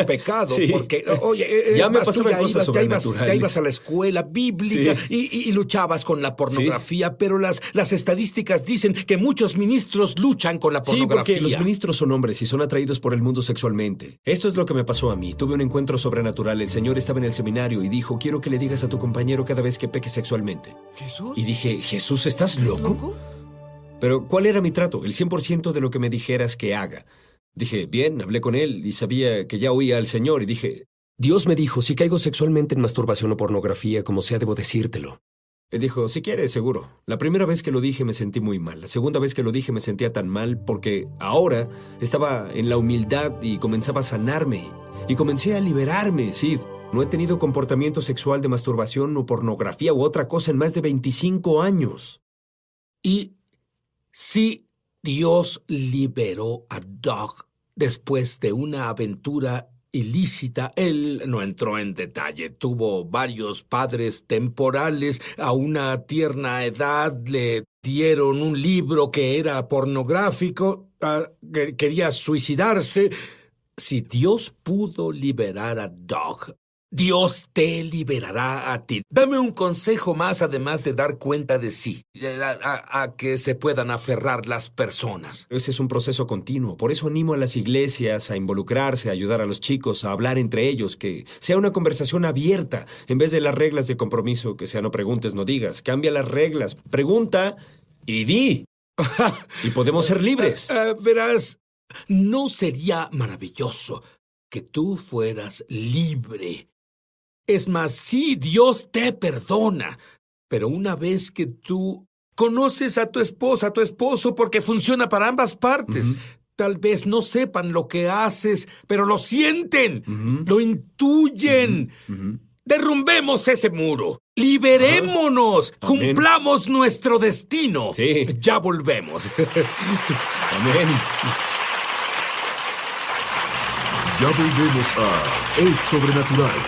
Speaker 1: pecado, porque, oye,
Speaker 6: ya me pasaban cosas
Speaker 1: ya ibas a la escuela bíblica y luchabas con la pornografía, pero las estadísticas dicen que muchos ministros luchan con la pornografía.
Speaker 6: Sí, porque los ministros son hombres y son atraídos por el mundo sexualmente. Esto es lo que me pasó a mí. Tuve un encuentro sobrenatural. El Señor estaba en el seminario y dijo, quiero que le digas a tu compañero cada vez que peques sexualmente.
Speaker 7: ¿Jesús?
Speaker 6: Y dije, Jesús, ¿estás loco? Pero, ¿cuál era mi trato? El 100% de lo que me dijeras que haga. Dije, bien, hablé con él y sabía que ya oía al Señor y dije, Dios me dijo, si caigo sexualmente en masturbación o pornografía, como sea, debo decírtelo. Él dijo, si quieres, seguro. La primera vez que lo dije me sentí muy mal. La segunda vez que lo dije me sentía tan mal porque ahora estaba en la humildad y comenzaba a sanarme. Y comencé a liberarme, Sid. No he tenido comportamiento sexual de masturbación o pornografía u otra cosa en más de 25 años.
Speaker 1: Y si Dios liberó a Doug después de una aventura ilícita, él no entró en detalle. Tuvo varios padres temporales. A una tierna edad le dieron un libro que era pornográfico. Que quería suicidarse. Si Dios pudo liberar a Doug, Dios te liberará a ti. Dame un consejo más, además de dar cuenta de sí, a que se puedan aferrar las personas.
Speaker 6: Ese es un proceso continuo. Por eso animo a las iglesias a involucrarse, a ayudar a los chicos, a hablar entre ellos, que sea una conversación abierta. En vez de las reglas de compromiso, que sea no preguntes, no digas. Cambia las reglas, pregunta y di. Y podemos ser libres.
Speaker 1: Verás, ¿no sería maravilloso que tú fueras libre? Es más, sí, Dios te perdona, pero una vez que tú conoces a tu esposa, a tu esposo, porque funciona para ambas partes, tal vez no sepan lo que haces, pero lo sienten, lo intuyen. Derrumbemos ese muro, liberémonos, cumplamos nuestro destino.
Speaker 6: Sí.
Speaker 1: Ya volvemos.
Speaker 6: Amén.
Speaker 3: Ya volvemos a Es Sobrenatural.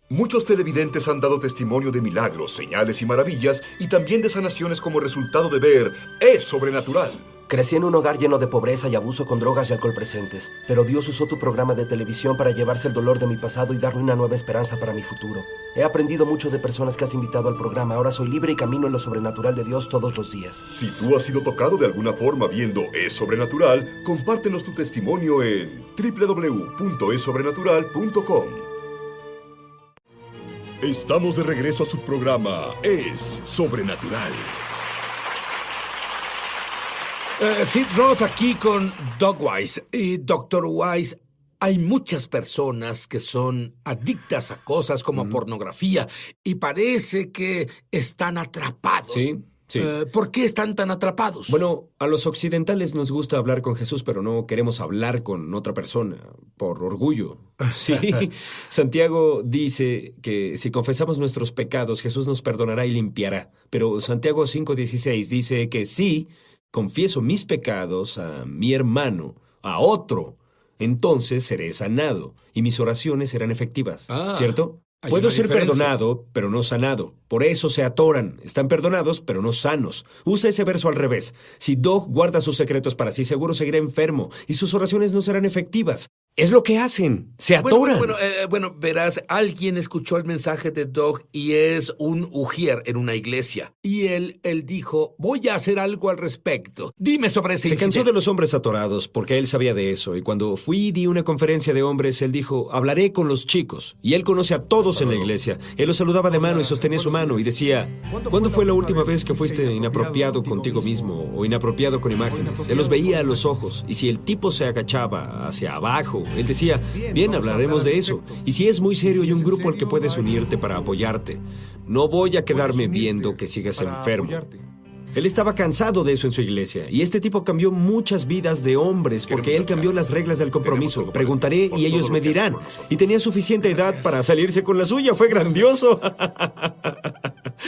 Speaker 3: Muchos televidentes han dado testimonio de milagros, señales y maravillas, y también de sanaciones como resultado de ver Es Sobrenatural.
Speaker 8: Crecí en un hogar lleno de pobreza y abuso con drogas y alcohol presentes, pero Dios usó tu programa de televisión para llevarse el dolor de mi pasado y darme una nueva esperanza para mi futuro. He aprendido mucho de personas que has invitado al programa. Ahora soy libre y camino en lo sobrenatural de Dios todos los días.
Speaker 3: Si tú has sido tocado de alguna forma viendo Es Sobrenatural, compártenos tu testimonio en www.esobrenatural.com. Estamos de regreso a su programa Es Sobrenatural.
Speaker 1: Sid Roth aquí con Doug Weiss. Y Dr. Weiss, hay muchas personas que son adictas a cosas como pornografía y parece que están atrapados.
Speaker 6: Sí.
Speaker 1: ¿Por qué están tan atrapados?
Speaker 6: Bueno, a los occidentales nos gusta hablar con Jesús, pero no queremos hablar con otra persona, por orgullo. Sí, Santiago dice que si confesamos nuestros pecados, Jesús nos perdonará y limpiará. Pero Santiago 5:16 dice que sí, confieso mis pecados a mi hermano, a otro, entonces seré sanado y mis oraciones serán efectivas, ¿cierto?
Speaker 1: Hay
Speaker 6: Puedo
Speaker 1: una
Speaker 6: ser
Speaker 1: diferencia.
Speaker 6: perdonado, pero no sanado. Por eso se atoran. Están perdonados, pero no sanos. Usa ese verso al revés. Si Doug guarda sus secretos para sí, seguro seguirá enfermo y sus oraciones no serán efectivas. Es lo que hacen. Se atoran.
Speaker 1: Bueno, verás, alguien escuchó el mensaje de Doug y es un ujier en una iglesia. Y él dijo, voy a hacer algo al respecto. Dime sobre ese
Speaker 6: Se cansó
Speaker 1: incidente.
Speaker 6: de los hombres atorados porque él sabía de eso. Y cuando fui y di una conferencia de hombres, él dijo, hablaré con los chicos. Y él conoce a todos en la iglesia. Él los saludaba de mano y sostenía su mano y decía, ¿cuándo fue la última vez que fuiste inapropiado contigo mismo o inapropiado con imágenes? Él los veía a los ojos. Y si el tipo se agachaba hacia abajo, él decía, bien, hablaremos de eso. Y si es muy serio, hay un grupo al que puedes unirte para apoyarte. No voy a quedarme viendo que sigas enfermo. Él estaba cansado de eso en su iglesia. Y este tipo cambió muchas vidas de hombres porque él cambió las reglas del compromiso. Preguntaré y ellos me dirán. Y tenía suficiente edad para salirse con la suya. Fue grandioso.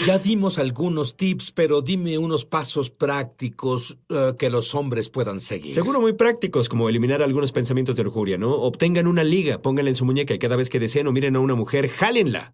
Speaker 1: Ya dimos algunos tips, pero dime unos pasos prácticos que los hombres puedan seguir.
Speaker 6: Seguro muy prácticos, como eliminar algunos pensamientos de lujuria, ¿no? Obtengan una liga, pónganla en su muñeca y cada vez que deseen o miren a una mujer, jálenla.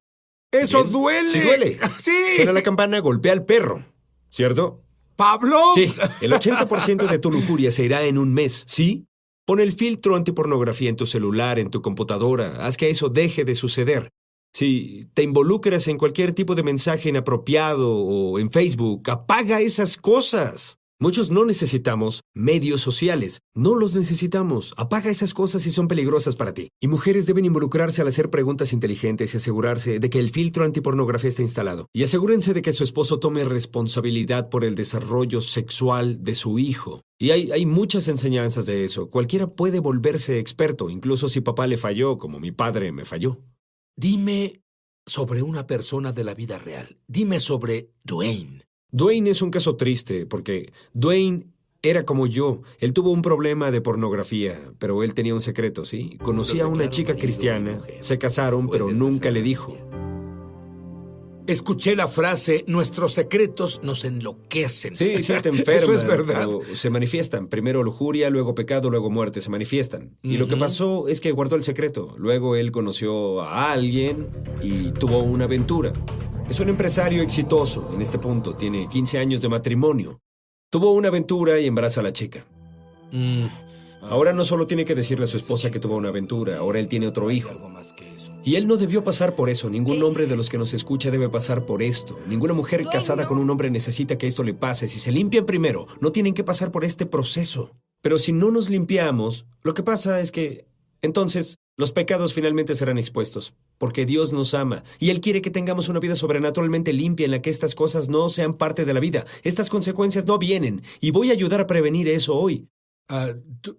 Speaker 1: ¡Eso
Speaker 6: ¿Bien?
Speaker 1: duele!
Speaker 6: Sí duele.
Speaker 1: ¡Sí!
Speaker 6: Suena la campana, golpea al perro. ¿Cierto?
Speaker 1: ¡Pablo!
Speaker 6: Sí, el 80% de tu lujuria se irá en un mes, ¿sí? Pon el filtro antipornografía en tu celular, en tu computadora. Haz que eso deje de suceder. Si te involucras en cualquier tipo de mensaje inapropiado o en Facebook, apaga esas cosas. Muchos no necesitamos medios sociales. No los necesitamos. Apaga esas cosas si son peligrosas para ti. Y mujeres deben involucrarse al hacer preguntas inteligentes y asegurarse de que el filtro antipornografía está instalado. Y asegúrense de que su esposo tome responsabilidad por el desarrollo sexual de su hijo. Y hay muchas enseñanzas de eso. Cualquiera puede volverse experto, incluso si papá le falló, como mi padre me falló.
Speaker 1: Dime sobre una persona de la vida real. Dime sobre Dwayne.
Speaker 6: Dwayne es un caso triste porque Dwayne era como yo. Él tuvo un problema de pornografía, pero él tenía un secreto, ¿sí? Conocía a una chica cristiana, se casaron, pero nunca le dijo.
Speaker 1: Escuché la frase, nuestros secretos nos enloquecen.
Speaker 6: Sí, te enferman.
Speaker 1: Eso es verdad.
Speaker 6: Pero se manifiestan. Primero lujuria, luego pecado, luego muerte. Se manifiestan. Y lo que pasó es que guardó el secreto. Luego él conoció a alguien y tuvo una aventura. Es un empresario exitoso en este punto. Tiene 15 años de matrimonio. Tuvo una aventura y embaraza a la chica. Ahora no solo tiene que decirle a su esposa que tuvo una aventura, ahora él tiene otro hijo. Y él no debió pasar por eso. Ningún hombre de los que nos escucha debe pasar por esto. Ninguna mujer casada con un hombre necesita que esto le pase. Si se limpian primero, no tienen que pasar por este proceso. Pero si no nos limpiamos, lo que pasa es que entonces los pecados finalmente serán expuestos. Porque Dios nos ama y Él quiere que tengamos una vida sobrenaturalmente limpia en la que estas cosas no sean parte de la vida. Estas consecuencias no vienen y voy a ayudar a prevenir eso hoy.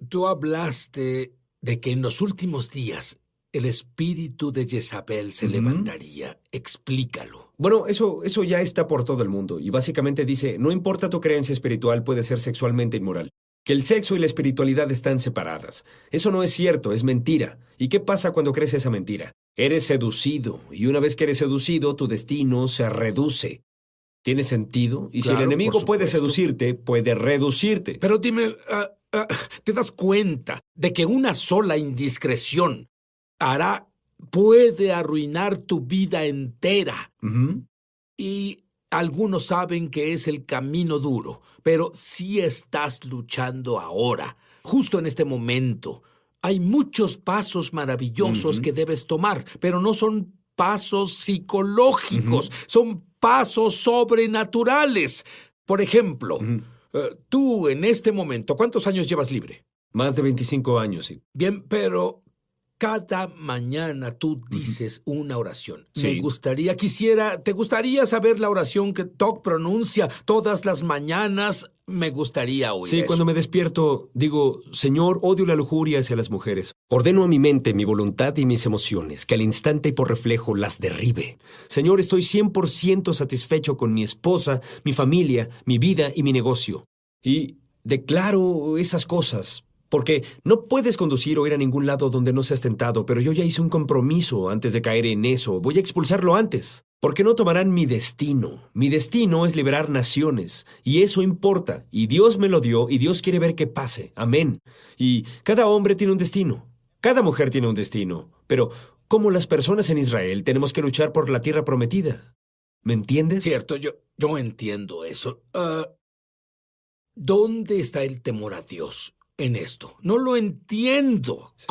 Speaker 1: Tú hablaste de que en los últimos días el espíritu de Jezabel se levantaría. Explícalo.
Speaker 6: Bueno, eso ya está por todo el mundo y básicamente dice, no importa tu creencia espiritual, puede ser sexualmente inmoral. Que el sexo y la espiritualidad están separadas. Eso no es cierto, es mentira. ¿Y qué pasa cuando crees esa mentira? Eres seducido y una vez que eres seducido, tu destino se reduce. ¿Tiene sentido? Y
Speaker 1: Claro,
Speaker 6: si el enemigo
Speaker 1: por
Speaker 6: puede
Speaker 1: supuesto.
Speaker 6: seducirte, puede reducirte.
Speaker 1: Pero dime, ¿te das cuenta de que una sola indiscreción puede arruinar tu vida entera? Y algunos saben que es el camino duro, pero si estás luchando ahora, justo en este momento. Hay muchos pasos maravillosos que debes tomar, pero no son pasos psicológicos, son pasos sobrenaturales. Por ejemplo, tú en este momento, ¿cuántos años llevas libre?
Speaker 6: Más de 25 años, sí.
Speaker 1: Bien, pero cada mañana tú dices una oración.
Speaker 6: Sí.
Speaker 1: ¿Te gustaría saber la oración que Doc pronuncia todas las mañanas? Me gustaría oír
Speaker 6: Sí,
Speaker 1: eso.
Speaker 6: cuando me despierto, digo, Señor, odio la lujuria hacia las mujeres. Ordeno a mi mente, mi voluntad y mis emociones, que al instante y por reflejo las derribe. Señor, estoy 100% satisfecho con mi esposa, mi familia, mi vida y mi negocio. Y declaro esas cosas. Porque no puedes conducir o ir a ningún lado donde no seas tentado, pero yo ya hice un compromiso antes de caer en eso. Voy a expulsarlo antes. Porque no tomarán mi destino. Mi destino es liberar naciones. Y eso importa. Y Dios me lo dio y Dios quiere ver que pase. Amén. Y cada hombre tiene un destino. Cada mujer tiene un destino. Pero, como las personas en Israel, tenemos que luchar por la tierra prometida. ¿Me entiendes?
Speaker 1: Cierto, yo entiendo eso. ¿Dónde está el temor a Dios en esto? No lo entiendo.
Speaker 6: Sí.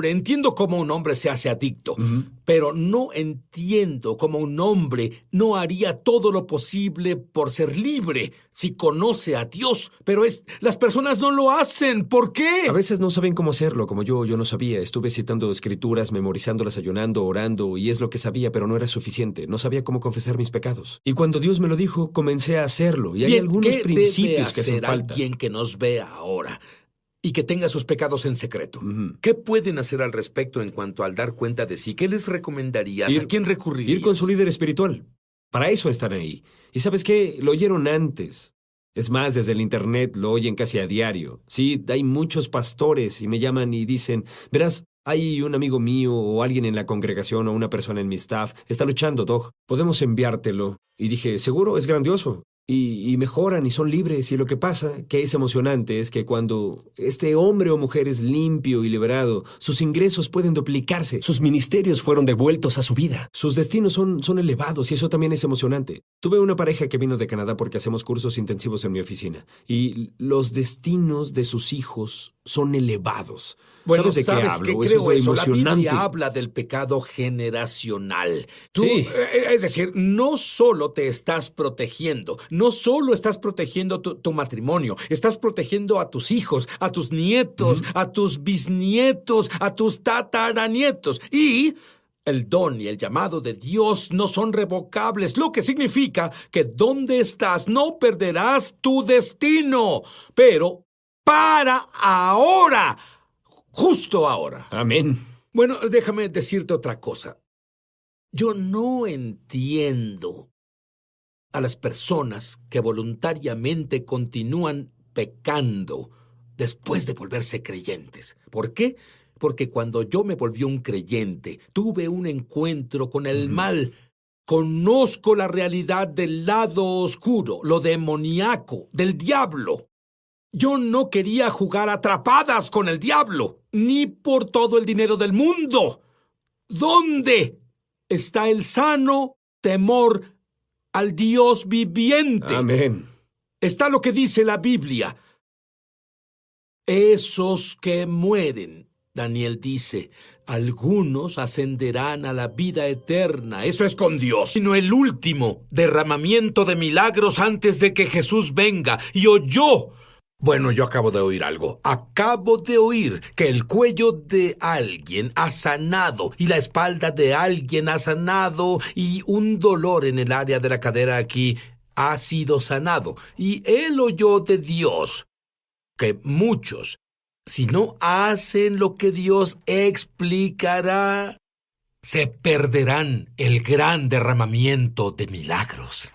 Speaker 1: Entiendo cómo un hombre se hace adicto, pero no entiendo cómo un hombre no haría todo lo posible por ser libre si conoce a Dios. Pero las personas no lo hacen. ¿Por qué?
Speaker 6: A veces no saben cómo hacerlo, como yo no sabía. Estuve citando escrituras, memorizándolas, ayunando, orando, y es lo que sabía, pero no era suficiente. No sabía cómo confesar mis pecados. Y cuando Dios me lo dijo, comencé a hacerlo. Y hay
Speaker 1: Bien,
Speaker 6: algunos
Speaker 1: ¿qué
Speaker 6: principios
Speaker 1: debe
Speaker 6: que hacen
Speaker 1: hacer
Speaker 6: falta.
Speaker 1: alguien que nos vea ahora y que tenga sus pecados en secreto?
Speaker 6: Ujú.
Speaker 1: ¿Qué pueden hacer al respecto en cuanto al dar cuenta de sí? ¿Qué les recomendarías? ¿A quién recurrirías?
Speaker 6: Ir con su líder espiritual. Para eso están ahí. ¿Y sabes qué? Lo oyeron antes. Es más, desde el internet lo oyen casi a diario. Sí, hay muchos pastores y me llaman y dicen, verás, hay un amigo mío o alguien en la congregación o una persona en mi staff. Está luchando, Doc. Podemos enviártelo. Y dije, seguro, es grandioso. Y mejoran y son libres. Y lo que pasa, que es emocionante, es que cuando este hombre o mujer es limpio y liberado, sus ingresos pueden duplicarse. Sus ministerios fueron devueltos a su vida. Sus destinos son elevados y eso también es emocionante. Tuve una pareja que vino de Canadá porque hacemos cursos intensivos en mi oficina. Y los destinos de sus hijos son elevados.
Speaker 1: Bueno,
Speaker 6: ¿Sabes de qué
Speaker 1: ¿sabes
Speaker 6: hablo?
Speaker 1: qué
Speaker 6: Eso
Speaker 1: creo
Speaker 6: es
Speaker 1: eso? La
Speaker 6: emocionante.
Speaker 1: Biblia habla del pecado generacional.
Speaker 6: Sí.
Speaker 1: Es decir, no solo te estás protegiendo, no solo estás protegiendo tu matrimonio, estás protegiendo a tus hijos, a tus nietos, a tus bisnietos, a tus tataranietos. Y el don y el llamado de Dios no son revocables, lo que significa que donde estás no perderás tu destino. Pero para ahora, justo ahora.
Speaker 6: Amén.
Speaker 1: Bueno, déjame decirte otra cosa. Yo no entiendo a las personas que voluntariamente continúan pecando después de volverse creyentes. ¿Por qué? Porque cuando yo me volví un creyente, tuve un encuentro con el mal. Conozco la realidad del lado oscuro, lo demoníaco, del diablo. Yo no quería jugar atrapadas con el diablo, ni por todo el dinero del mundo. ¿Dónde está el sano temor al Dios viviente?
Speaker 6: Amén.
Speaker 1: Está lo que dice la Biblia. Esos que mueren, Daniel dice, algunos ascenderán a la vida eterna. Eso es con Dios. Sino el último derramamiento de milagros antes de que Jesús venga. Y oyó. Bueno, yo acabo de oír algo. Acabo de oír que el cuello de alguien ha sanado y la espalda de alguien ha sanado y un dolor en el área de la cadera aquí ha sido sanado. Y él oyó de Dios que muchos, si no hacen lo que Dios explicará, se perderán el gran derramamiento de milagros.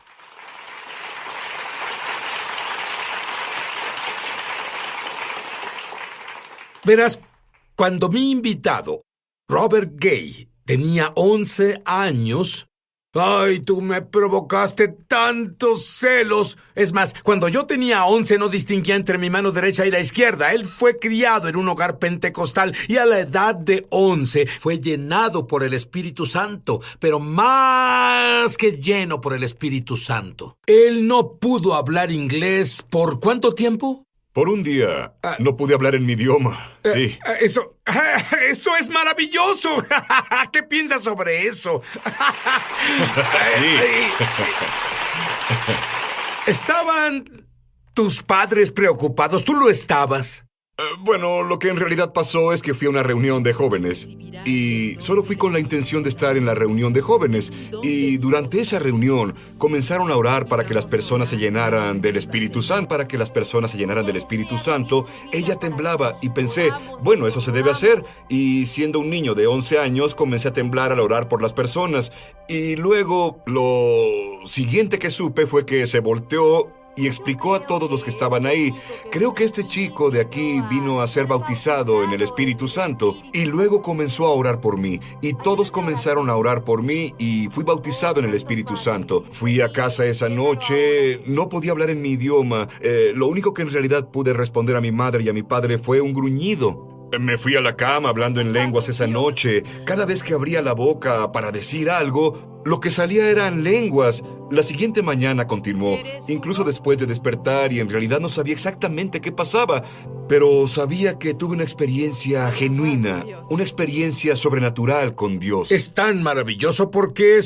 Speaker 1: Verás, cuando mi invitado, Robert Gay, tenía 11 años... ¡Ay, tú me provocaste tantos celos! Es más, cuando yo tenía 11 no distinguía entre mi mano derecha y la izquierda. Él fue criado en un hogar pentecostal y a la edad de 11 fue llenado por el Espíritu Santo, pero más que lleno por el Espíritu Santo. Él no pudo hablar inglés ¿por cuánto tiempo?
Speaker 3: Por un día no pude hablar en mi idioma. Sí.
Speaker 1: Eso es maravilloso. ¿Qué piensas sobre eso?
Speaker 3: Sí.
Speaker 1: ¿Estaban tus padres preocupados? ¿Tú lo estabas?
Speaker 3: Bueno, lo que en realidad pasó es que fui a una reunión de jóvenes y solo fui con la intención de estar en la reunión de jóvenes y durante esa reunión comenzaron a orar para que las personas se llenaran del Espíritu Santo. Para que las personas se llenaran del Espíritu Santo, ella temblaba y pensé, bueno, eso se debe hacer. Y siendo un niño de 11 años, comencé a temblar al orar por las personas. Y luego, lo siguiente que supe fue que se volteó y explicó a todos los que estaban ahí, creo que este chico de aquí vino a ser bautizado en el Espíritu Santo. Y luego comenzó a orar por mí, y todos comenzaron a orar por mí, y fui bautizado en el Espíritu Santo. Fui a casa esa noche, no podía hablar en mi idioma. Lo único que en realidad pude responder a mi madre y a mi padre fue un gruñido. Me fui a la cama hablando en lenguas esa noche. Cada vez que abría la boca para decir algo, lo que salía eran lenguas. La siguiente mañana continuó, incluso después de despertar, y en realidad no sabía exactamente qué pasaba, pero sabía que tuve una experiencia genuina, una experiencia sobrenatural con Dios.
Speaker 1: Es tan maravilloso porque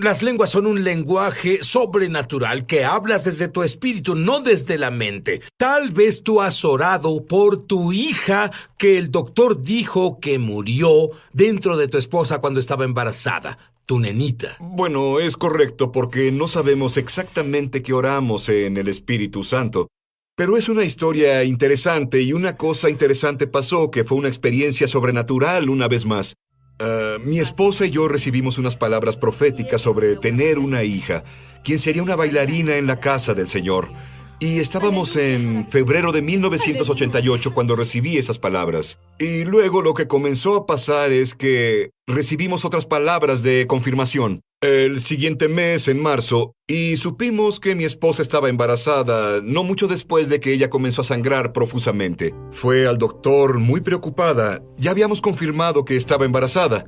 Speaker 1: las lenguas son un lenguaje sobrenatural que hablas desde tu espíritu, no desde la mente. Tal vez tú has orado por tu hija que el doctor dijo que murió dentro de tu esposa cuando estaba embarazada. Tu nenita.
Speaker 3: Bueno, es correcto porque no sabemos exactamente qué oramos en el Espíritu Santo. Pero es una historia interesante y una cosa interesante pasó que fue una experiencia sobrenatural una vez más. Mi esposa y yo recibimos unas palabras proféticas sobre tener una hija, quien sería una bailarina en la casa del Señor. Y estábamos en febrero de 1988 cuando recibí esas palabras. Y luego lo que comenzó a pasar es que recibimos otras palabras de confirmación. El siguiente mes, en marzo, y supimos que mi esposa estaba embarazada no mucho después de que ella comenzó a sangrar profusamente. Fue al doctor muy preocupada. Ya habíamos confirmado que estaba embarazada.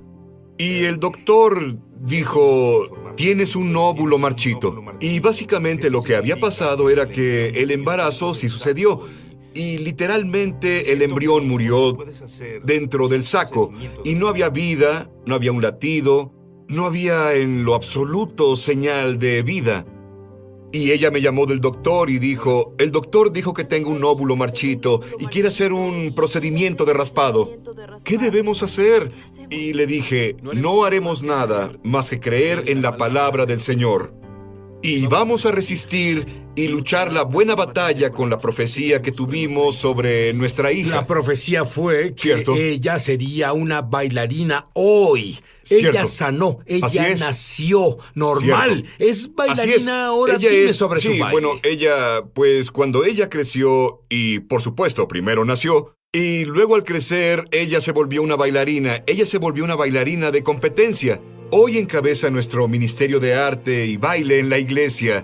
Speaker 3: Y el doctor dijo, tienes un óvulo marchito. Y básicamente lo que había pasado era que el embarazo sí sucedió. Y literalmente el embrión murió dentro del saco. Y no había vida, no había un latido, no había en lo absoluto señal de vida. Y ella me llamó del doctor y dijo, el doctor dijo que tengo un óvulo marchito y quiere hacer un procedimiento de raspado. ¿Qué debemos hacer? Y le dije, no haremos nada más que creer en la palabra del Señor. Y vamos a resistir y luchar la buena batalla con la profecía que tuvimos sobre nuestra hija.
Speaker 1: La profecía fue que
Speaker 3: Cierto.
Speaker 1: ella sería una bailarina hoy.
Speaker 3: Cierto.
Speaker 1: Ella sanó,
Speaker 3: Así
Speaker 1: ella
Speaker 3: es.
Speaker 1: nació normal.
Speaker 3: Cierto.
Speaker 1: Es bailarina
Speaker 3: Así es.
Speaker 1: ahora.
Speaker 3: Ella
Speaker 1: Dime
Speaker 3: es,
Speaker 1: sobre
Speaker 3: sí,
Speaker 1: su baile.
Speaker 3: bueno, ella, pues cuando ella creció y por supuesto primero nació y luego al crecer ella se volvió una bailarina. Ella se volvió una bailarina de competencia. Hoy encabeza nuestro ministerio de arte y baile en la iglesia.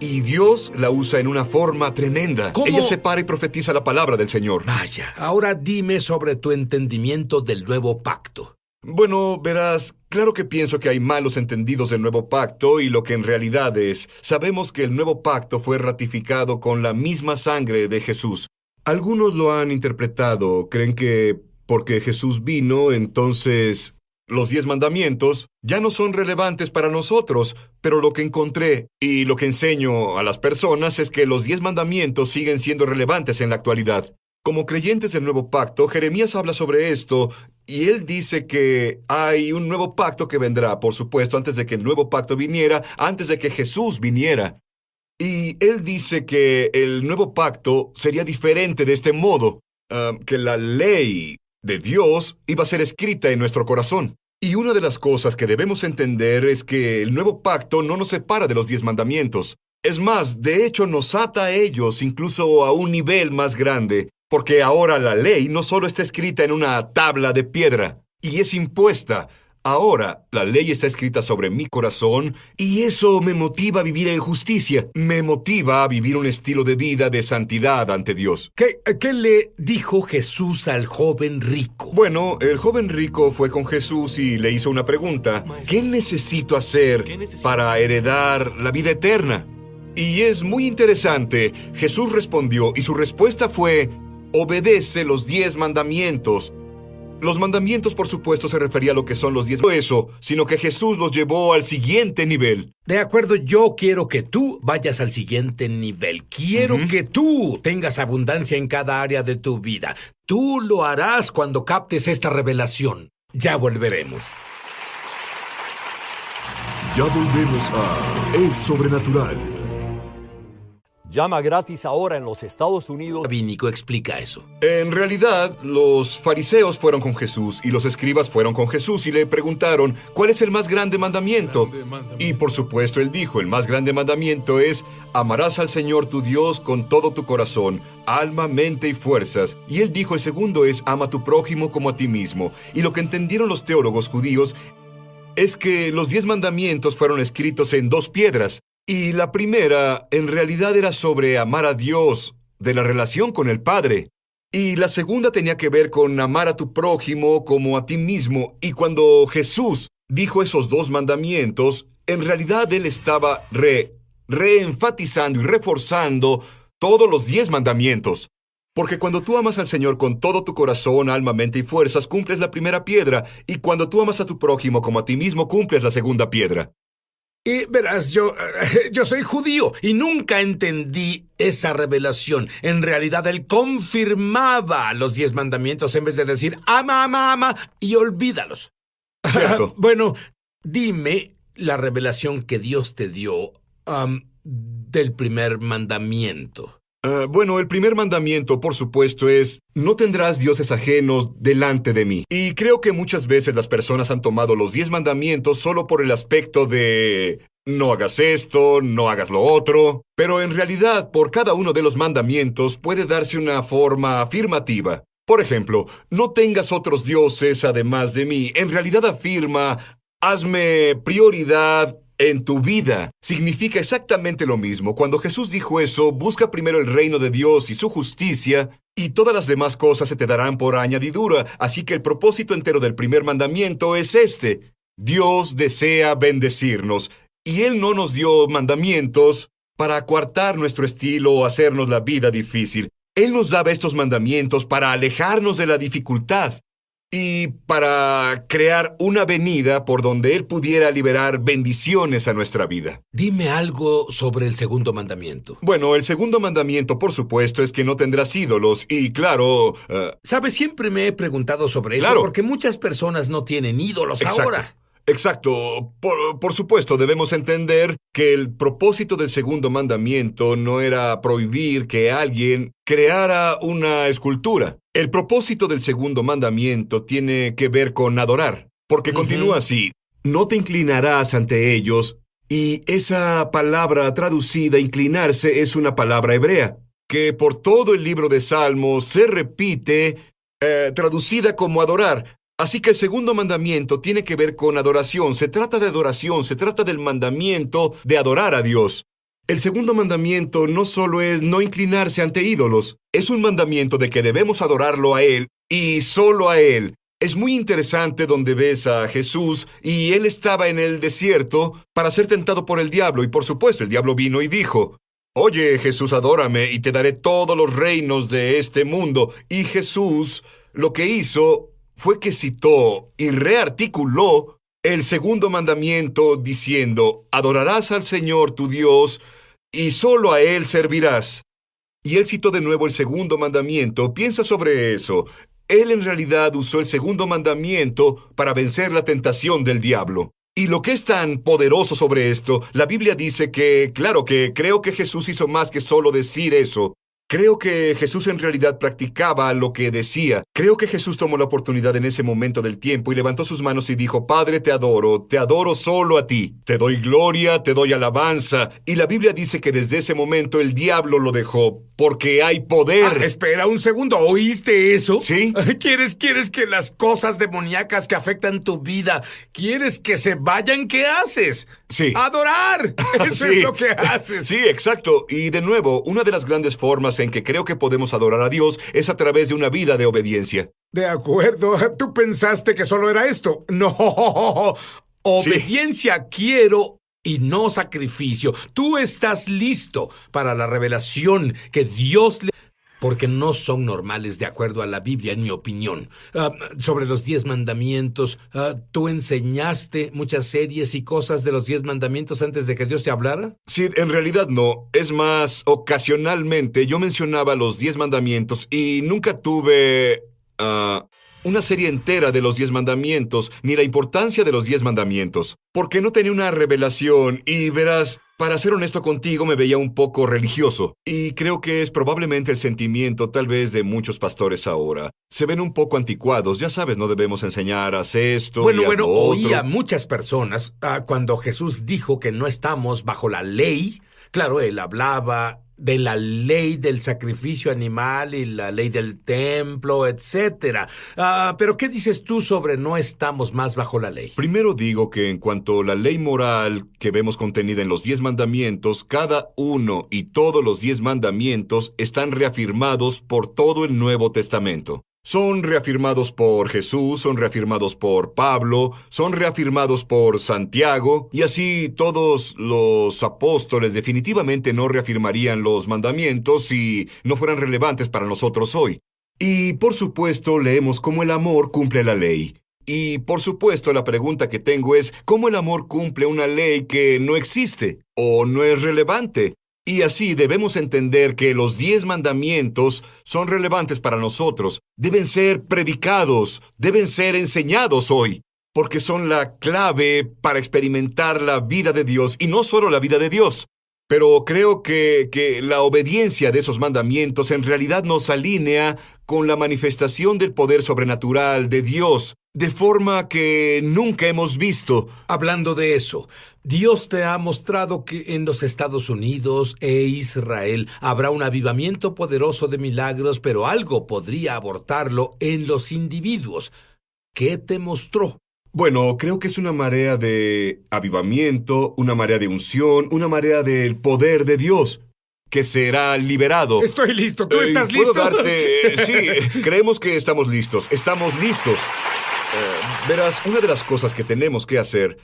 Speaker 3: Y Dios la usa en una forma tremenda.
Speaker 1: ¿Cómo?
Speaker 3: Ella se para y profetiza la palabra del Señor.
Speaker 1: Vaya, ahora dime sobre tu entendimiento del nuevo pacto.
Speaker 3: Bueno, verás, claro que pienso que hay malos entendidos del nuevo pacto y lo que en realidad es, sabemos que el nuevo pacto fue ratificado con la misma sangre de Jesús. Algunos lo han interpretado, creen que porque Jesús vino, entonces los 10 mandamientos ya no son relevantes para nosotros, pero lo que encontré y lo que enseño a las personas es que los 10 mandamientos siguen siendo relevantes en la actualidad. Como creyentes del nuevo pacto, Jeremías habla sobre esto y él dice que hay un nuevo pacto que vendrá, por supuesto, antes de que el nuevo pacto viniera, antes de que Jesús viniera. Y él dice que el nuevo pacto sería diferente de este modo, que la ley de Dios iba a ser escrita en nuestro corazón. Y una de las cosas que debemos entender es que el nuevo pacto no nos separa de los 10 mandamientos. Es más, de hecho nos ata a ellos incluso a un nivel más grande, porque ahora la ley no solo está escrita en una tabla de piedra, y es impuesta. Ahora, la ley está escrita sobre mi corazón y eso me motiva a vivir en justicia. Me motiva a vivir un estilo de vida de santidad ante Dios.
Speaker 1: ¿Qué le dijo Jesús al joven rico?
Speaker 3: Bueno, el joven rico fue con Jesús y le hizo una pregunta. ¿Qué necesito hacer para heredar la vida eterna? Y es muy interesante. Jesús respondió y su respuesta fue: obedece los 10 mandamientos. Los mandamientos, por supuesto, se refería a lo que son los 10. No eso, sino que Jesús los llevó al siguiente nivel.
Speaker 1: De acuerdo, yo quiero que tú vayas al siguiente nivel. Quiero que tú tengas abundancia en cada área de tu vida. Tú lo harás cuando captes esta revelación. Ya volveremos.
Speaker 3: Ya volvemos a Es Sobrenatural.
Speaker 9: Llama gratis ahora en los Estados Unidos.
Speaker 1: Rabínico, explica eso.
Speaker 3: En realidad, los fariseos fueron con Jesús y los escribas fueron con Jesús y le preguntaron, ¿cuál es el más grande mandamiento? Y por supuesto él dijo, el más grande mandamiento es, amarás al Señor tu Dios con todo tu corazón, alma, mente y fuerzas. Y él dijo, el segundo es, ama a tu prójimo como a ti mismo. Y lo que entendieron los teólogos judíos es que los 10 mandamientos fueron escritos en 2 piedras. Y la primera, en realidad, era sobre amar a Dios, de la relación con el Padre. Y la segunda tenía que ver con amar a tu prójimo como a ti mismo. Y cuando Jesús dijo esos 2 mandamientos, en realidad Él estaba reenfatizando y reforzando todos los 10 mandamientos. Porque cuando tú amas al Señor con todo tu corazón, alma, mente y fuerzas, cumples la primera piedra. Y cuando tú amas a tu prójimo como a ti mismo, cumples la segunda piedra.
Speaker 1: Y verás, yo soy judío y nunca entendí esa revelación. En realidad, él confirmaba los 10 mandamientos en vez de decir ama, ama, ama y olvídalos.
Speaker 3: Cierto.
Speaker 1: Bueno, dime la revelación que Dios te dio del primer mandamiento.
Speaker 3: Bueno, el primer mandamiento, por supuesto, es no tendrás dioses ajenos delante de mí. Y creo que muchas veces las personas han tomado los 10 mandamientos solo por el aspecto de no hagas esto, no hagas lo otro. Pero en realidad, por cada uno de los mandamientos puede darse una forma afirmativa. Por ejemplo, no tengas otros dioses además de mí. En realidad afirma, hazme prioridad en tu vida. Significa exactamente lo mismo. Cuando Jesús dijo eso, busca primero el reino de Dios y su justicia, y todas las demás cosas se te darán por añadidura. Así que el propósito entero del primer mandamiento es este. Dios desea bendecirnos, y Él no nos dio mandamientos para coartar nuestro estilo o hacernos la vida difícil. Él nos daba estos mandamientos para alejarnos de la dificultad y para crear una avenida por donde Él pudiera liberar bendiciones a nuestra vida.
Speaker 1: Dime algo sobre el segundo mandamiento.
Speaker 3: Bueno, el segundo mandamiento, por supuesto, es que no tendrás ídolos. Y claro...
Speaker 1: ¿Sabes? Siempre me he preguntado sobre eso
Speaker 3: Claro.
Speaker 1: porque muchas personas no tienen ídolos
Speaker 3: Exacto.
Speaker 1: ahora.
Speaker 3: Exacto. Por supuesto, debemos entender que el propósito del segundo mandamiento no era prohibir que alguien creara una escultura. El propósito del segundo mandamiento tiene que ver con adorar, porque continúa así: no te inclinarás ante ellos, y esa palabra traducida, inclinarse, es una palabra hebrea, que por todo el libro de Salmos se repite, traducida como adorar. Así que el segundo mandamiento tiene que ver con adoración. Se trata de adoración, se trata del mandamiento de adorar a Dios. El segundo mandamiento no solo es no inclinarse ante ídolos, es un mandamiento de que debemos adorarlo a Él y solo a Él. Es muy interesante donde ves a Jesús y Él estaba en el desierto para ser tentado por el diablo, y por supuesto el diablo vino y dijo: Oye, Jesús, adórame y te daré todos los reinos de este mundo. Y Jesús lo que hizo fue que citó y rearticuló el segundo mandamiento diciendo: adorarás al Señor tu Dios y solo a Él servirás. Y él citó de nuevo el segundo mandamiento. Piensa sobre eso. Él en realidad usó el segundo mandamiento para vencer la tentación del diablo. Y lo que es tan poderoso sobre esto, la Biblia dice que, claro, que creo que Jesús hizo más que solo decir eso. Creo que Jesús en realidad practicaba lo que decía. Creo que Jesús tomó la oportunidad en ese momento del tiempo y levantó sus manos y dijo: Padre, te adoro solo a ti. Te doy gloria, te doy alabanza. Y la Biblia dice que desde ese momento el diablo lo dejó, porque hay poder.
Speaker 1: Espera un segundo, ¿oíste eso?
Speaker 3: ¿Sí?
Speaker 1: ¿Quieres que las cosas demoníacas que afectan tu vida, quieres que se vayan? ¿Qué haces?
Speaker 3: Sí.
Speaker 1: ¡Adorar! Eso
Speaker 3: Sí.
Speaker 1: es lo que haces.
Speaker 3: Sí, exacto. Y de nuevo, una de las grandes formas en que creo que podemos adorar a Dios es a través de una vida de obediencia.
Speaker 1: De acuerdo, tú pensaste que solo era esto. No, obediencia quiero y no sacrificio. Tú estás listo para la revelación que Dios le... Porque no son normales de acuerdo a la Biblia, en mi opinión. Sobre los 10 mandamientos, ¿tú enseñaste muchas series y cosas de los 10 mandamientos antes de que Dios te hablara?
Speaker 3: Sí, en realidad no. Es más, ocasionalmente yo mencionaba los 10 mandamientos y nunca tuve una serie entera de los 10 mandamientos, ni la importancia de los 10 mandamientos, porque no tenía una revelación y verás, para ser honesto contigo, me veía un poco religioso. Y creo que es probablemente el sentimiento tal vez de muchos pastores ahora. Se ven un poco anticuados, ya sabes, no debemos enseñar, haz esto y haz lo otro.
Speaker 1: Oí a muchas personas cuando Jesús dijo que no estamos bajo la ley. Claro, él hablaba de la ley del sacrificio animal y la ley del templo, etc. Pero ¿qué dices tú sobre no estamos más bajo la ley?
Speaker 3: Primero digo que en cuanto a la ley moral que vemos contenida en los 10 mandamientos, cada uno y todos los 10 mandamientos están reafirmados por todo el Nuevo Testamento. Son reafirmados por Jesús, son reafirmados por Pablo, son reafirmados por Santiago, y así todos los apóstoles definitivamente no reafirmarían los mandamientos si no fueran relevantes para nosotros hoy. Y por supuesto leemos cómo el amor cumple la ley. Y por supuesto la pregunta que tengo es, ¿cómo el amor cumple una ley que no existe o no es relevante? Y así debemos entender que los 10 mandamientos son relevantes para nosotros, deben ser predicados, deben ser enseñados hoy, porque son la clave para experimentar la vida de Dios, y no solo la vida de Dios. Pero creo que la obediencia de esos mandamientos en realidad nos alinea con la manifestación del poder sobrenatural de Dios, de forma que nunca hemos visto.
Speaker 1: Hablando de eso, Dios te ha mostrado que en los Estados Unidos e Israel habrá un avivamiento poderoso de milagros, pero algo podría abortarlo en los individuos. ¿Qué te mostró?
Speaker 3: Bueno, creo que es una marea de avivamiento, una marea de unción, una marea del poder de Dios, que será liberado.
Speaker 1: Estoy listo. ¿Tú estás listo?
Speaker 3: Sí, creemos que estamos listos. Estamos listos. Verás, una de las cosas que tenemos que hacer...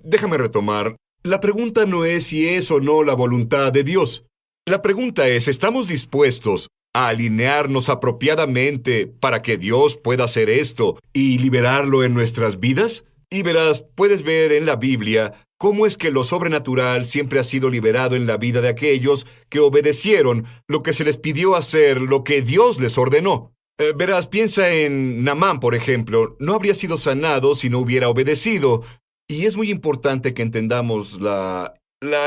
Speaker 3: déjame retomar. La pregunta no es si es o no la voluntad de Dios. La pregunta es, ¿estamos dispuestos a alinearnos apropiadamente para que Dios pueda hacer esto y liberarlo en nuestras vidas? Y verás, puedes ver en la Biblia cómo es que lo sobrenatural siempre ha sido liberado en la vida de aquellos que obedecieron lo que se les pidió hacer, lo que Dios les ordenó. Verás, piensa en Naamán, por ejemplo. No habría sido sanado si no hubiera obedecido. Y es muy importante que entendamos la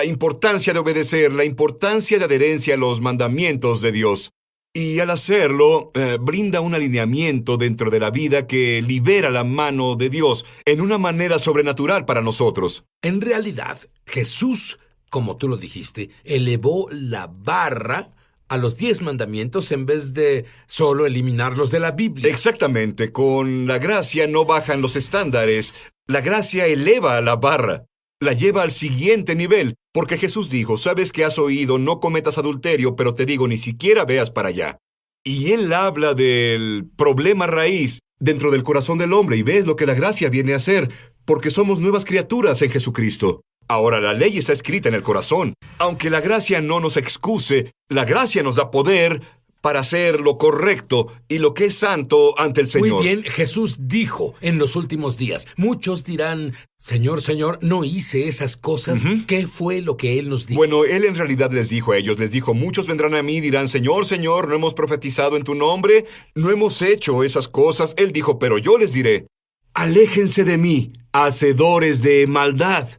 Speaker 3: importancia de obedecer, la importancia de adherencia a los mandamientos de Dios. Y al hacerlo, brinda un alineamiento dentro de la vida que libera la mano de Dios en una manera sobrenatural para nosotros.
Speaker 1: En realidad, Jesús, como tú lo dijiste, elevó la barra a los 10 mandamientos en vez de solo eliminarlos de la Biblia.
Speaker 3: Exactamente. Con la gracia no bajan los estándares. La gracia eleva la barra. La lleva al siguiente nivel, porque Jesús dijo, sabes que has oído, no cometas adulterio, pero te digo, ni siquiera veas para allá. Y él habla del problema raíz dentro del corazón del hombre, y ves lo que la gracia viene a hacer, porque somos nuevas criaturas en Jesucristo. Ahora, la ley está escrita en el corazón. Aunque la gracia no nos excuse, la gracia nos da poder para hacer lo correcto y lo que es santo ante el Señor.
Speaker 1: Muy bien, Jesús dijo en los últimos días, muchos dirán, Señor, Señor, ¿no hice esas cosas? ¿Qué fue lo que Él nos dijo?
Speaker 3: Bueno, Él en realidad les dijo a ellos, muchos vendrán a mí y dirán, Señor, Señor, ¿no hemos profetizado en tu nombre? ¿No hemos hecho esas cosas? Él dijo, pero yo les diré, aléjense de mí, hacedores de maldad.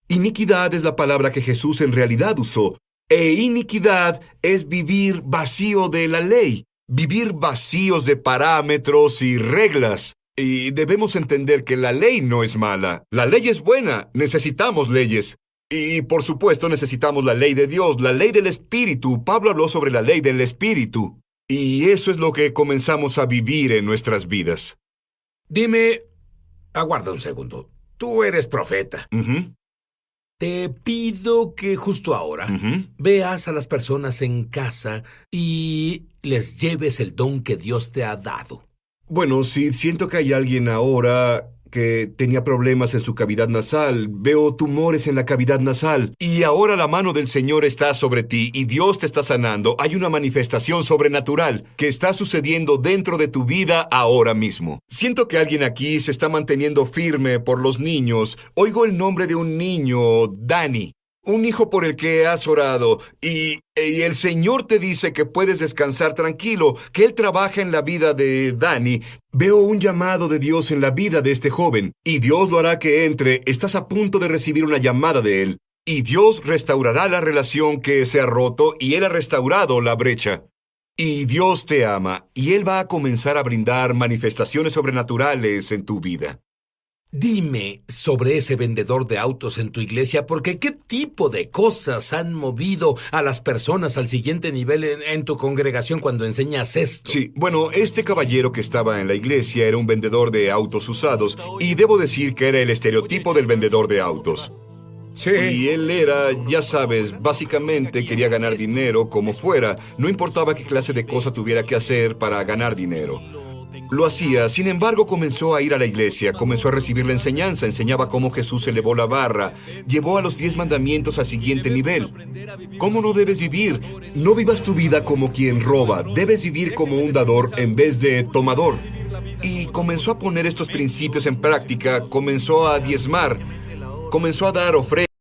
Speaker 3: Iniquidad es la palabra que Jesús en realidad usó. E iniquidad es vivir vacío de la ley, vivir vacíos de parámetros y reglas. Y debemos entender que la ley no es mala. La ley es buena. Necesitamos leyes. Y por supuesto necesitamos la ley de Dios, la ley del Espíritu. Pablo habló sobre la ley del Espíritu. Y eso es lo que comenzamos a vivir en nuestras vidas.
Speaker 1: Dime, aguarda un segundo. Tú eres profeta. Te pido que justo ahora veas a las personas en casa y les lleves el don que Dios te ha dado.
Speaker 3: Bueno, si siento que hay alguien ahora que tenía problemas en su cavidad nasal, veo tumores en la cavidad nasal, y ahora la mano del Señor está sobre ti y Dios te está sanando, hay una manifestación sobrenatural que está sucediendo dentro de tu vida ahora mismo. Siento que alguien aquí se está manteniendo firme por los niños. Oigo el nombre de un niño, Dani. Un hijo por el que has orado, y el Señor te dice que puedes descansar tranquilo, que Él trabaja en la vida de Dani. Veo un llamado de Dios en la vida de este joven, y Dios lo hará que entre. Estás a punto de recibir una llamada de Él, y Dios restaurará la relación que se ha roto, y Él ha restaurado la brecha. Y Dios te ama, y Él va a comenzar a brindar manifestaciones sobrenaturales en tu vida.
Speaker 1: Dime sobre ese vendedor de autos en tu iglesia, porque ¿qué tipo de cosas han movido a las personas al siguiente nivel en tu congregación cuando enseñas esto?
Speaker 3: Sí, bueno, este caballero que estaba en la iglesia era un vendedor de autos usados, y debo decir que era el estereotipo del vendedor de autos.
Speaker 1: Sí.
Speaker 3: Y él era, ya sabes, básicamente quería ganar dinero como fuera, no importaba qué clase de cosa tuviera que hacer para ganar dinero. Lo hacía, sin embargo, comenzó a ir a la iglesia, comenzó a recibir la enseñanza, enseñaba cómo Jesús elevó la barra, llevó a los 10 mandamientos al siguiente nivel. ¿Cómo no debes vivir? No vivas tu vida como quien roba, debes vivir como un dador en vez de tomador. Y comenzó a poner estos principios en práctica, comenzó a diezmar, comenzó a dar ofrendas.